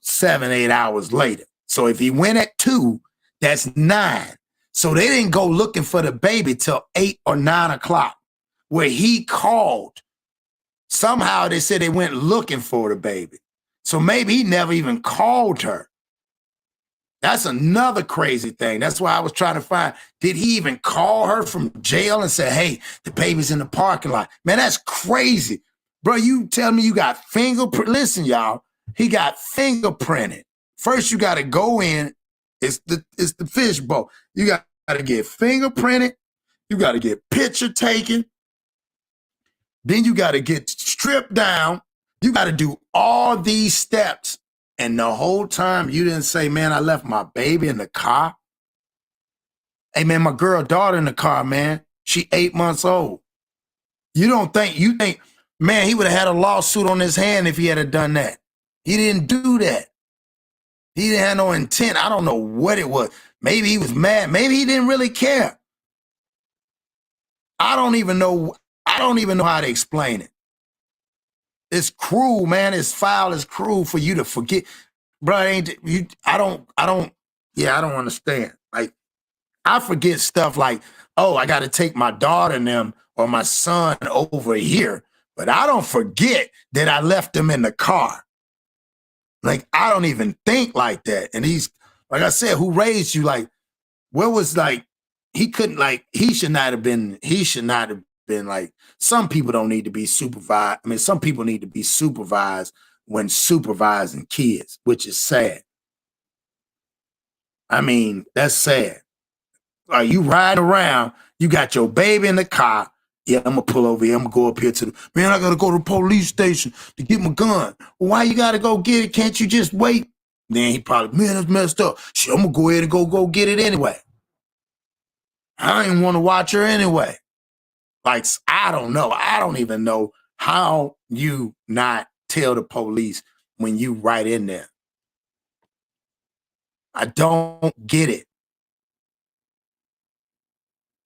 7, 8 hours later. So if he went at 2, that's 9. So they didn't go looking for the baby till 8 or 9 o'clock. Where he called. Somehow they said they went looking for the baby. So maybe he never even called her. That's another crazy thing. That's why I was trying to find, did he even call her from jail and say, hey, the baby's in the parking lot? Man, that's crazy. Bro, you tell me you got fingerprint. Listen, y'all, he got fingerprinted. First, you got to go in. It's the fishbowl. You got to get fingerprinted. You got to get picture taken. Then you got to get stripped down. You got to do all these steps. And the whole time you didn't say, man, I left my baby in the car. Hey, man, my daughter in the car, man. She 8 months old. You think, man, he would have had a lawsuit on his hand if he had done that. He didn't do that. He didn't have no intent. I don't know what it was. Maybe he was mad. Maybe he didn't really care. I don't even know how to explain it. It's cruel, man. It's foul. It's cruel for you to forget. Bro, I don't understand. Like, I forget stuff like, oh, I got to take my daughter and them or my son over here. But I don't forget that I left them in the car. Like, I don't even think like that. And he's, like I said, who raised you? Like, where was like, he should not have been like, some people don't need to be supervised. I mean, some people need to be supervised when supervising kids, which is sad. I mean, that's sad. Like, you riding around, you got your baby in the car. Yeah, I'm gonna pull over here. I'm gonna go up here to man, I gotta go to the police station to get my gun. Well, why you gotta go get it? Can't you just wait? Then he probably, man, that's messed up. Shit, I'm gonna go ahead and go get it anyway. I didn't want to watch her anyway. Like, I don't know. I don't even know how you not tell the police when you right in there. I don't get it.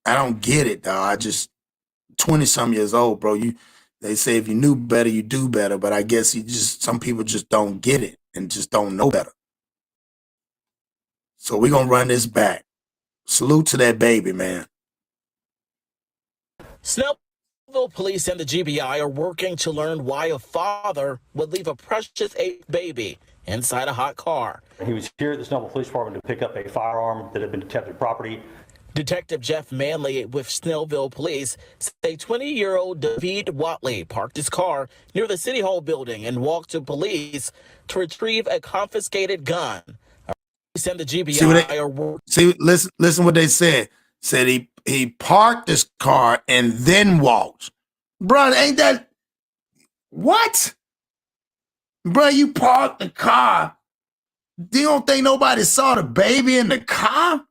I don't get it, dog. I just 20-some years old, bro. They say if you knew better, you do better. But I guess some people just don't get it and just don't know better. So we're gonna run this back. Salute to that baby, man. Snellville police and the GBI are working to learn why a father would leave a precious 8 baby inside a hot car. He was here at the Snellville Police Department to pick up a firearm that had been detected property. Detective Jeff Manley with Snellville police say 20-year-old David Watley parked his car near the City Hall building and walked to police to retrieve a confiscated gun. Police and the GBI listen what they said. Said he parked his car and then walked. Bro, ain't that what? Bro, you parked the car. You don't think nobody saw the baby in the car?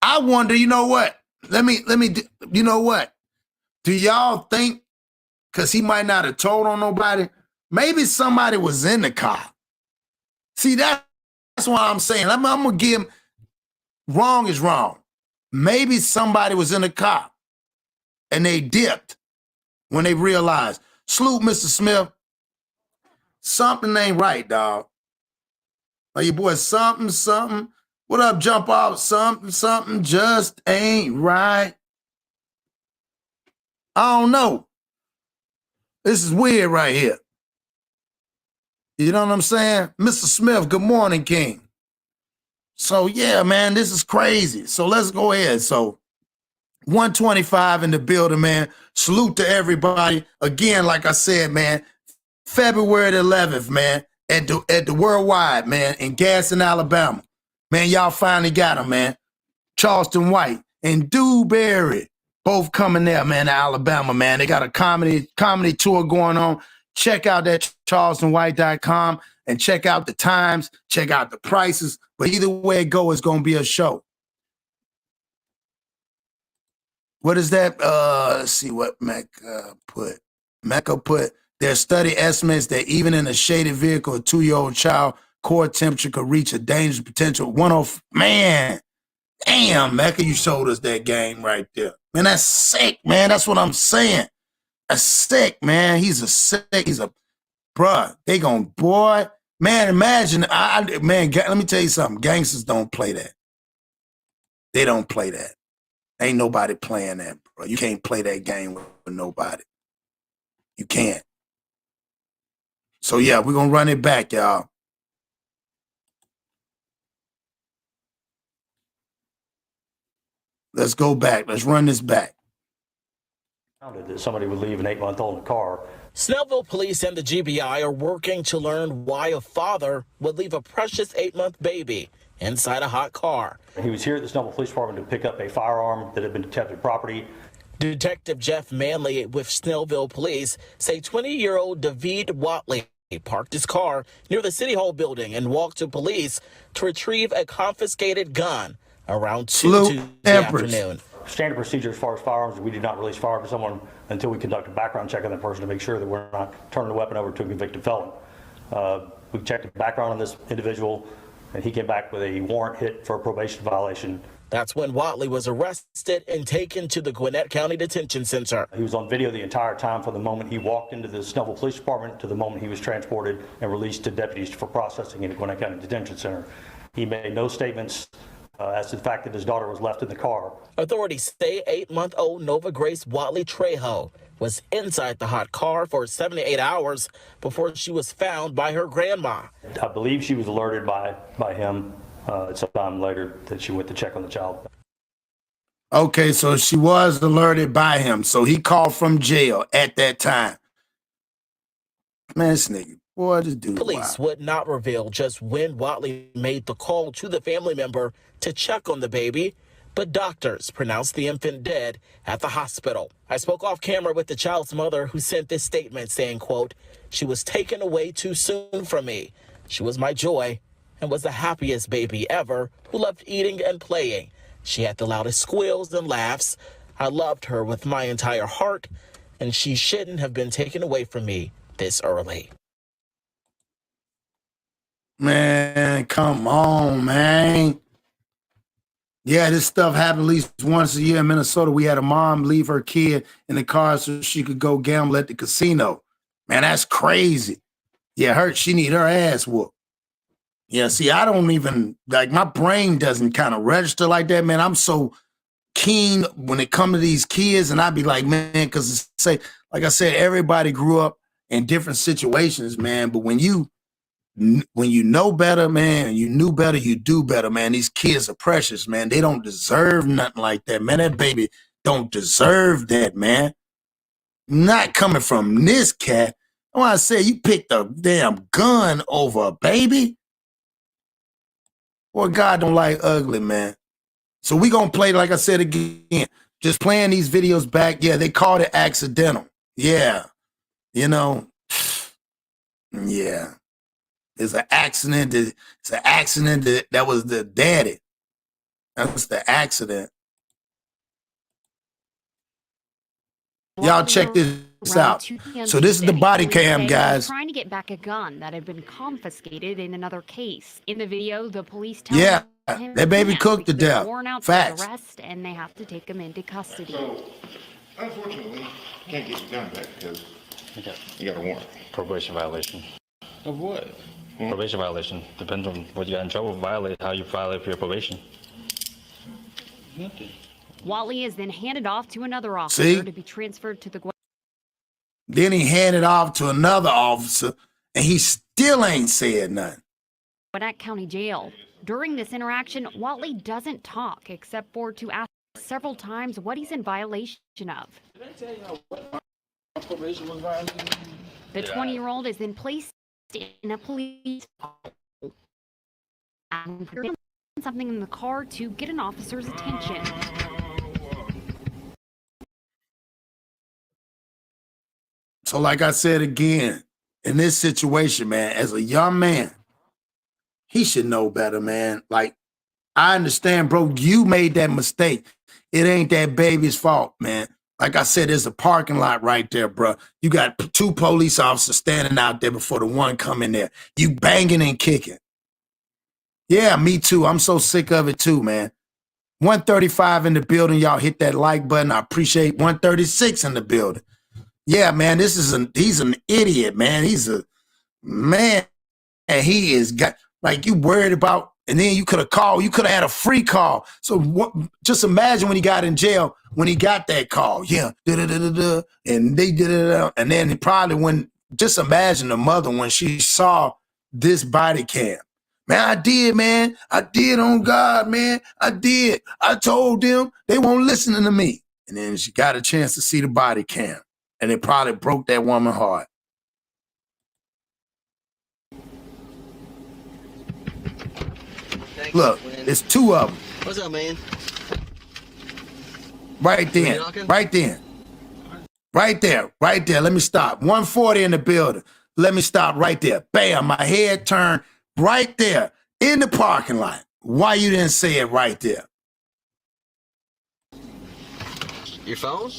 I wonder, you know what? You know what? Do y'all think, because he might not have told on nobody, maybe somebody was in the car. See, that's why I'm saying, I'm going to give him, wrong is wrong. Maybe somebody was in the car and they dipped when they realized. Salute, Mr. Smith. Something ain't right, dog. Like your boy, something. What up, jump off? Something just ain't right. I don't know. This is weird right here. You know what I'm saying? Mr. Smith, good morning, King. So, yeah, man, this is crazy. So let's go ahead. So 125 in the building, man. Salute to everybody. Again, like I said, man, February the 11th, man, at the Worldwide, man, in Gaston, Alabama. Man, y'all finally got him, man. Charleston White and Dewberry, both coming there, man, to Alabama, man. They got a comedy tour going on. Check out that charlestonwhite.com and check out the times, check out the prices. But either way it go, it's going to be a show. What is that? Let's see what Mecca put. Mecca put, their study estimates that even in a shaded vehicle, a 2-year-old child core temperature could reach a dangerous potential 10. Man, damn, Mecca, you showed us that game right there. Man, that's sick, man. That's what I'm saying. That's sick, man. He's a bruh. They gon' boy. Man, imagine, man, let me tell you something. Gangsters don't play that. They don't play that. Ain't nobody playing that, bro. You can't play that game with nobody. You can't. So, yeah, we're going to run it back, y'all. Let's go back. Let's run this back. That somebody would leave an 8-month-old in the car. Snellville police and the GBI are working to learn why a father would leave a precious 8-month baby inside a hot car. He was here at the Snellville Police Department to pick up a firearm that had been detected property. Detective Jeff Manley with Snellville police say 20-year-old David Watley parked his car near the City Hall building and walked to police to retrieve a confiscated gun around 2 the afternoon. Standard procedure as far as firearms, we do not release firearms to someone until we conduct a background check on that person to make sure that we're not turning the weapon over to a convicted felon. We checked the background on this individual, and he came back with a warrant hit for a probation violation. That's when Watley was arrested and taken to the Gwinnett County Detention Center. He was on video the entire time from the moment he walked into the Snellville Police Department to the moment he was transported and released to deputies for processing in the Gwinnett County Detention Center. He made no statements as to the fact that his daughter was left in the car. Authorities say 8-month-old Nova Grace Watley Trejo was inside the hot car for 78 hours before she was found by her grandma. I believe she was alerted by him sometime later that she went to check on the child. Okay, so she was alerted by him. So he called from jail at that time. Man, this nigga, boy, this dude. Police would not reveal just when Watley made the call to the family member to check on the baby, but doctors pronounced the infant dead at the hospital. I spoke off camera with the child's mother, who sent this statement saying, quote, "She was taken away too soon from me. She was my joy and was the happiest baby ever, who loved eating and playing. She had the loudest squeals and laughs. I loved her with my entire heart, and she shouldn't have been taken away from me this early." Man, come on, man. Yeah, this stuff happened at least once a year in Minnesota. We had a mom leave her kid in the car so she could go gamble at the casino. Man, that's crazy. Yeah, she need her ass whooped. Yeah, see, I don't even, like, my brain doesn't kind of register like that, man. I'm so keen when it comes to these kids, and I be like, man, because like I said, everybody grew up in different situations, man. But when you know better, man, you knew better, you do better, man. These kids are precious, man. They don't deserve nothing like that, man. That baby don't deserve that, man. Not coming from this cat. I want to say you picked a damn gun over a baby. Boy, God don't like ugly, man. So we gonna play, like I said again, just playing these videos back. Yeah, they called it accidental. Yeah, you know, yeah. It's an accident. It's an accident that was the daddy. That was the accident. Y'all check this out. So this is the body cam, guys. Trying to get back a gun that had been confiscated in another case. In the video, the police tell Yeah, him That baby now cooked to because death. warrant out for Facts. arrest, and they have to take him into custody. So, unfortunately, you can't get your gun back because you got a warrant. Probation violation. Of what? Probation violation. Depends on what you got in trouble. Violate how you violate for your probation. Nothing. Watley is then handed off to another officer See? to be transferred to the Then he handed off to another officer, and he still ain't said nothing. Gwinnett County Jail. During this interaction, Watley doesn't talk except for to ask several times what he's in violation of. Did I tell you what my probation was violating? The 20-year-old is then placed in a police and something in the car to get an officer's attention. So like I said again, in this situation, man, as a young man, he should know better, man. Like, I understand, bro, you made that mistake. It ain't that baby's fault, man. Like I said, there's a parking lot right there, bro. You got 2 police officers standing out there before the one come in there. You banging and kicking. Yeah, me too. I'm so sick of it too, man. 135 in the building. Y'all hit that like button. I appreciate 136 in the building. Yeah, man, he's an idiot, man. He's a man, and he is got like you worried about, and then you could have called, you could have had a free call. So just imagine when he got in jail, when he got that call, yeah, and they did it, and then he probably just imagine the mother when she saw this body cam. Man, I did, man. I did on God, man. I did. I told them they won't listen to me. And then she got a chance to see the body cam. And it probably broke that woman's heart. Thanks, Look, Quinn. it's 2 of them. What's up, man? Right then. knocking? Right then. Right there. Right there. Let me stop. 140 in the building. Let me stop right there. Bam. My head turned right there in the parking lot. Why you didn't say it right there? Your phone?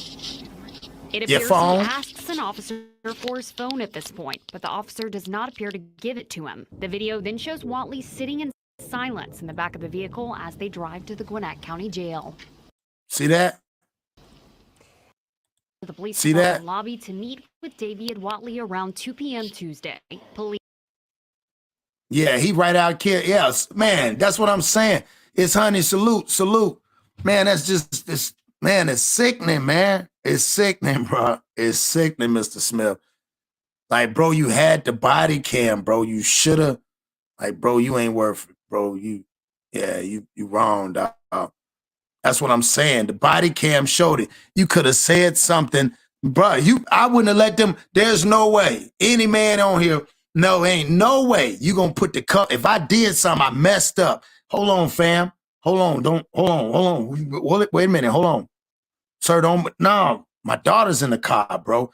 It Your appears phone? he asks an officer for his phone at this point, but the officer does not appear to give it to him. The video then shows Watley sitting in silence in the back of the vehicle as they drive to the Gwinnett County Jail. See that? The police See called that? the lobby to meet with David Watley around 2 p.m. Tuesday. Police. Yeah, he right out here. Yes, man, that's what I'm saying. It's honey, salute. Man, that's just this. Man, it's sickening, man. It's sickening, bro. It's sickening, Mr. Smith. Like, bro, you had the body cam, bro. You should have. Like, bro, you ain't worth it, bro. You wrong, dog. That's what I'm saying. The body cam showed it. You could have said something, bro. I wouldn't have let them. There's no way. Any man on here, no, ain't no way you gonna put the cup. If I did something, I messed up. Hold on, fam. Hold on. Wait a minute. Hold on. Sir, no, my daughter's in the car, bro.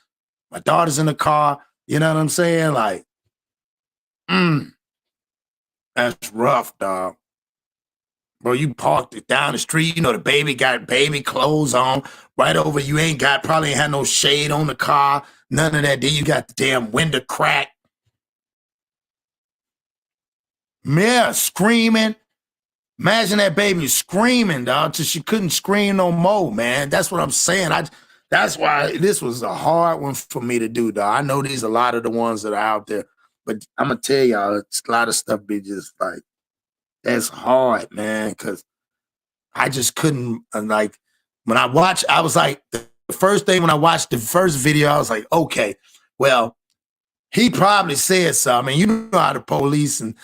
My daughter's in the car. You know what I'm saying? Like, that's rough, dog. Bro, you parked it down the street. You know, the baby got baby clothes on. Right over, you probably ain't had no shade on the car. None of that. Then you got the damn window crack. Yeah, screaming. Imagine that baby screaming, dog, till she couldn't scream no more, man. That's what I'm saying. That's why this was a hard one for me to do, dog. I know these a lot of the ones that are out there, but I'm gonna tell y'all, a lot of stuff be just like, that's hard, man, because I just couldn't, like, when I watched, I was like, the first thing when I watched the first video, I was like, okay, well, he probably said something. You know how the police and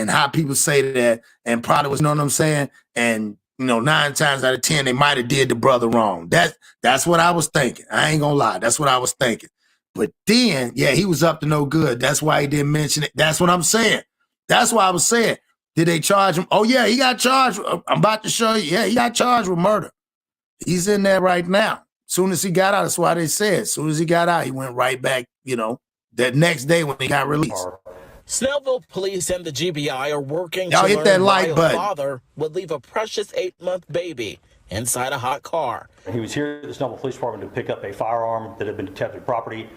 how people say that, and probably was, you know what I'm saying? And, 9 times out of 10, they might have did the brother wrong. That's what I was thinking. I ain't gonna lie. That's what I was thinking. But then, yeah, he was up to no good. That's why he didn't mention it. That's what I'm saying. That's why I was saying. Did they charge him? Oh, yeah, he got charged. I'm about to show you. Yeah, he got charged with murder. He's in there right now. Soon as he got out, that's why they said, as soon as he got out, he went right back, that next day when he got released. Snellville police and the GBI are working Y'all to hit learn that why like a button. father would leave a precious 8-month baby inside a hot car. He was here at the Snellville Police Department to pick up a firearm that had been detected property.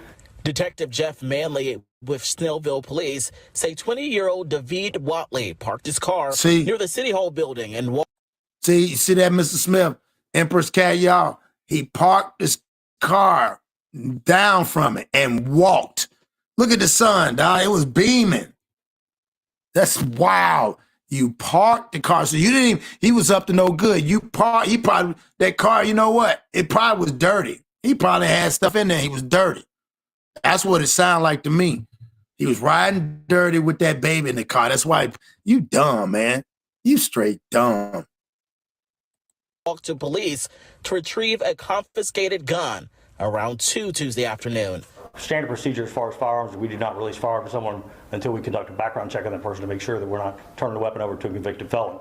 Detective Jeff Manley with Snellville Police say 20-year-old David Watley parked his car near the City Hall building and walked. See, you see that, Mr. Smith? Empress Cat, y'all. He parked his car down from it and walked. Look at the sun, dog. It was beaming. That's wild. You parked the car. So you didn't even, he was up to no good. He probably, that car, you know what? It probably was dirty. He probably had stuff in there. He was dirty. That's what it sounded like to me. He was riding dirty with that baby in the car. That's why you dumb, man. You straight dumb. Walked to police to retrieve a confiscated gun around 2 Tuesday afternoon. Standard procedure as far as firearms, we do not release firearms to someone until we conduct a background check on that person to make sure that we're not turning the weapon over to a convicted felon.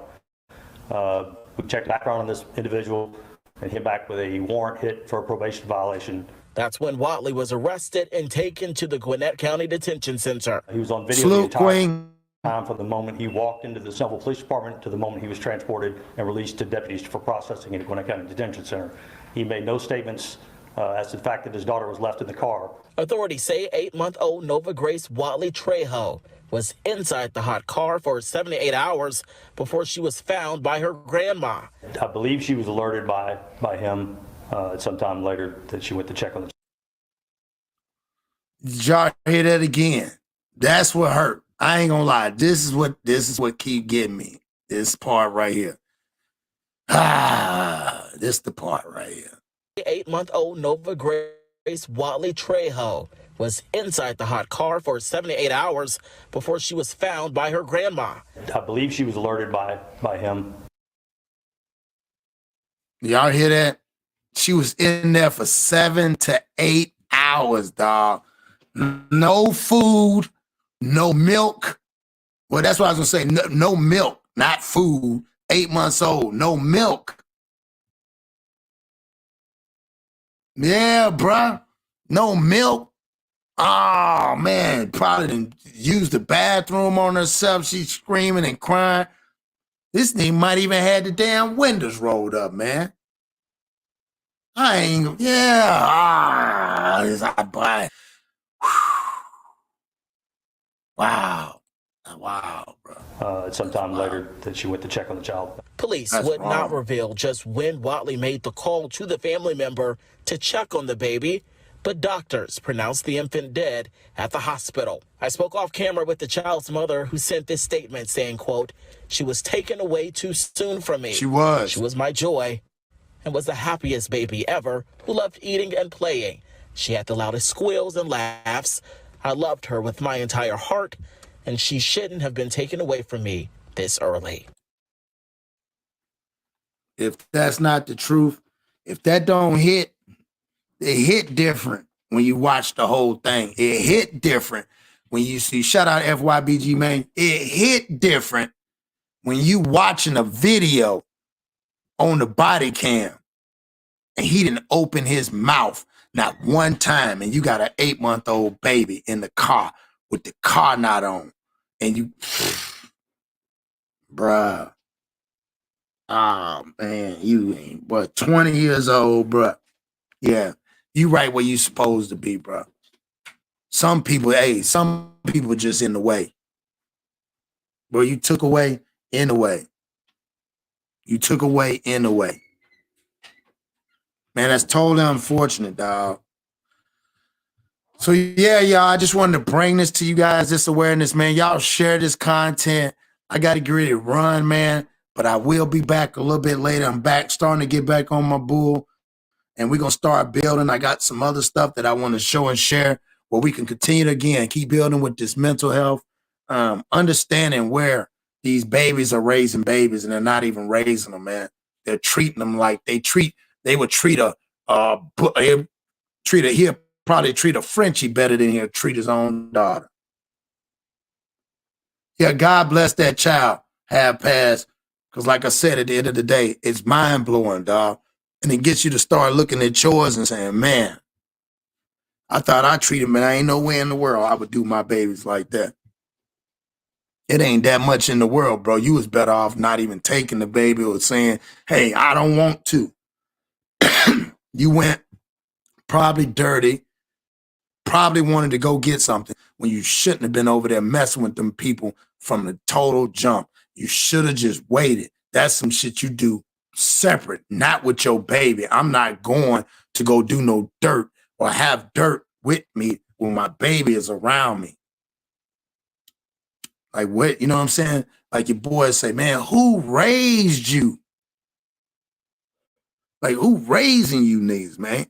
We checked background on this individual and hit back with a warrant hit for a probation violation. That's when Watley was arrested and taken to the Gwinnett County Detention Center. He was on video the entire time from the moment he walked into the Snellville Police Department to the moment he was transported and released to deputies for processing in the Gwinnett County Detention Center. He made no statements as to the fact that his daughter was left in the car. Authorities say 8-month-old Nova Grace Watley Trejo was inside the hot car for 78 hours before she was found by her grandma. I believe she was alerted by him sometime later that she went to check on the. Did y'all hear that again? That's what hurt. I ain't gonna lie. This is what keep getting me. This part right here. This the part right here. 8-month-old Nova Grace Watley Trejo was inside the hot car for 78 hours before she was found by her grandma. I believe she was alerted by him. Y'all hear that? She was in there for 7 to 8 hours, dog. No food, no milk. Well, that's what I was gonna say. No milk, not food. 8 months old, no milk. Yeah, bruh. No milk. Oh, man. Probably didn't use the bathroom on herself. She's screaming and crying. This thing might even had the damn windows rolled up, man. I ain't, yeah. Wow. Wow, bro. Sometime later that she went to check on the child. Police would not reveal just when Watley made the call to the family member to check on the baby, but doctors pronounced the infant dead at the hospital. I spoke off camera with the child's mother who sent this statement saying, quote, "She was taken away too soon from me. She was. She was my joy and was the happiest baby ever who loved eating and playing. She had the loudest squeals and laughs. I loved her with my entire heart, and she shouldn't have been taken away from me this early." If that's not the truth, if that don't hit, it hit different when you watch the whole thing. It hit different when you see, shout out FYBG, man. It hit different when you watching a video on the body cam and he didn't open his mouth not one time, and you got an 8-month-old baby in the car with the car not on, and you, bruh. Oh, man, you ain't, what, 20 years old, bruh. Yeah, you right where you supposed to be, bruh. Some people just in the way. Bro, you took away in the way. You took away in the way. Man, that's totally unfortunate, dog. So, yeah, y'all, I just wanted to bring this to you guys, this awareness, man. Y'all share this content. I got to get ready to run, man. But I will be back a little bit later. I'm back, starting to get back on my bull. And we're going to start building. I got some other stuff that I want to show and share where we can continue to, again, keep building with this mental health, understanding where these babies are raising babies and they're not even raising them, man. They're treating them like he'll probably treat a Frenchie better than he'll treat his own daughter. Yeah, God bless that child, have passed. Because like I said, at the end of the day, it's mind-blowing, dog. And it gets you to start looking at yours and saying, man, I thought I treated him, and I ain't no way in the world I would do my babies like that. It ain't that much in the world, bro. You was better off not even taking the baby or saying, hey, I don't want to. You went probably dirty, probably wanted to go get something when you shouldn't have been over there messing with them people from the total jump. You should have just waited. That's some shit you do separate, not with your baby. I'm not going to go do no dirt or have dirt with me when my baby is around me. Like what, you know what I'm saying? Like your boys say, man, who raised you? Like who raising you niggas, man?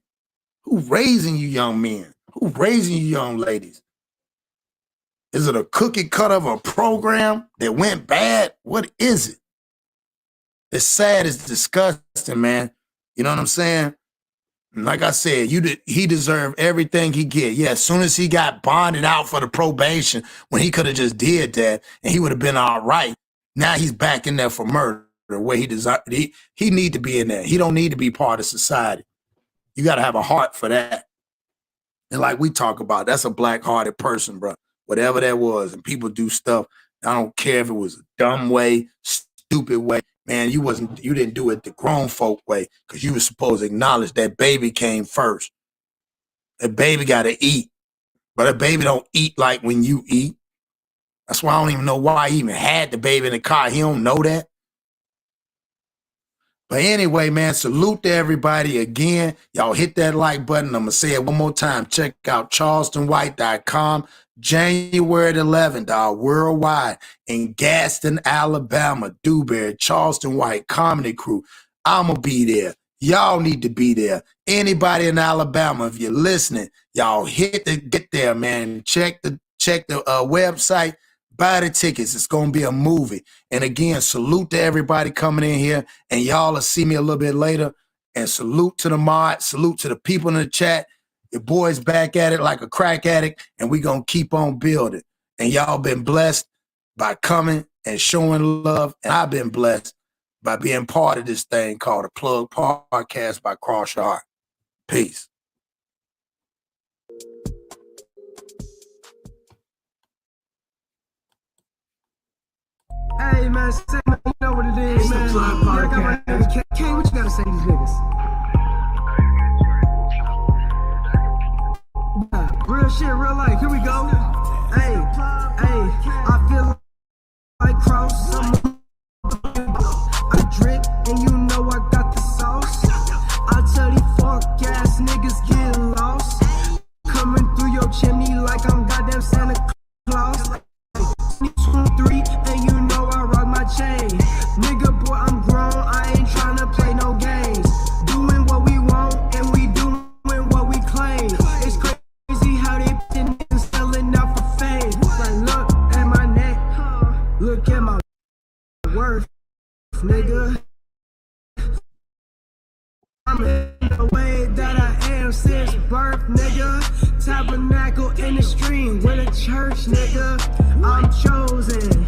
Who raising you young men? Who raising you young ladies? Is it a cookie cutter of a program that went bad? What is it? It's sad, it's disgusting, man. You know what I'm saying? And like I said, he deserved everything he get. Yeah, as soon as he got bonded out for the probation, when he could have just did that and he would have been all right. Now he's back in there for murder where he deserved. He need to be in there. He don't need to be part of society. You got to have a heart for that. And like we talk about, that's a black-hearted person, bro. Whatever that was. And people do stuff. I don't care if it was a dumb way, stupid way. Man, you didn't do it the grown folk way because you were supposed to acknowledge that baby came first. That baby got to eat. But a baby don't eat like when you eat. That's why I don't even know why he even had the baby in the car. He don't know that. But anyway, man, salute to everybody again. Y'all hit that like button. I'm going to say it one more time. Check out charlestonwhite.com. January 11th, dog, worldwide in Gaston, Alabama, Dewberry, Charleston White Comedy Crew. I'm going to be there. Y'all need to be there. Anybody in Alabama, if you're listening, y'all get there, man. Check the website. Buy the tickets. It's going to be a movie. And again, salute to everybody coming in here. And y'all will see me a little bit later. And salute to the mod. Salute to the people in the chat. Your boy's back at it like a crack addict. And we going to keep on building. And y'all been blessed by coming and showing love. And I've been blessed by being part of this thing called the Plug Podcast by KrossYourHeart. Peace. Hey man, say man, you know what it is, man. Yeah, I got my nigga K. What you gotta say to these niggas? Real shit, real life. Here we go. Hey, I feel like KROSS. I drip and you know I got the sauce. I tell these fuck ass niggas get lost. Coming through your chimney like I'm goddamn Santa Claus. 23 and you know I rock my chain. Nigga boy, I'm grown, I ain't tryna play no games. Doing what we want and we doing what we claim. It's crazy how they niggas selling out for fame. Like look at my neck, look at my worth, nigga. I'm in the way that I am since birth, nigga. Tabernacle in the stream with a church, nigga. I'm chosen.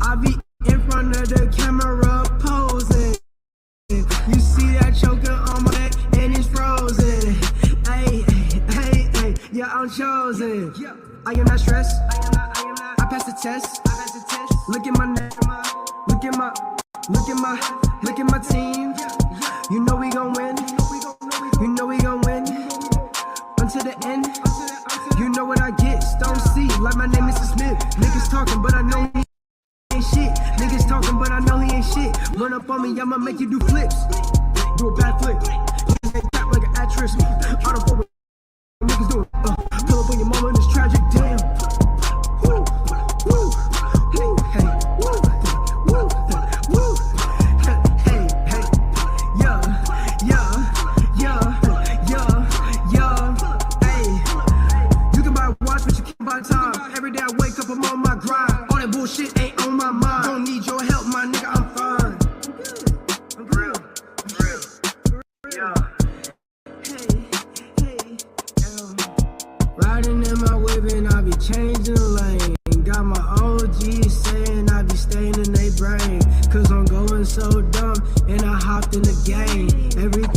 I be in front of the camera posing. You see that choker on my neck and it's frozen. Hey, yeah, I'm chosen. I am not stressed. I passed the test. Look at my neck. Look at my team. You know we gon' win. You know we gon' win. Until the end. You know what I get. Stone C. Like my name is Smith. Niggas talking, but I know he ain't shit. Niggas talking, but I know he ain't shit. Run up on me, I'ma make you do flips. Do a bad flip. Niggas ain't rap like an actress. I don't fuck with niggas doing. Pull up on your mama and it's tragic. Damn. Woo. Hey. Woo. By time, every day I wake up, I'm on my grind. All that bullshit ain't on my mind. Don't need your help, my nigga, I'm fine. I'm real. Yeah. Hey. Riding in my whip and I be changing lane. Got my OGs saying I be staying in their brain. Cause I'm going so dumb and I hopped in the game. Everything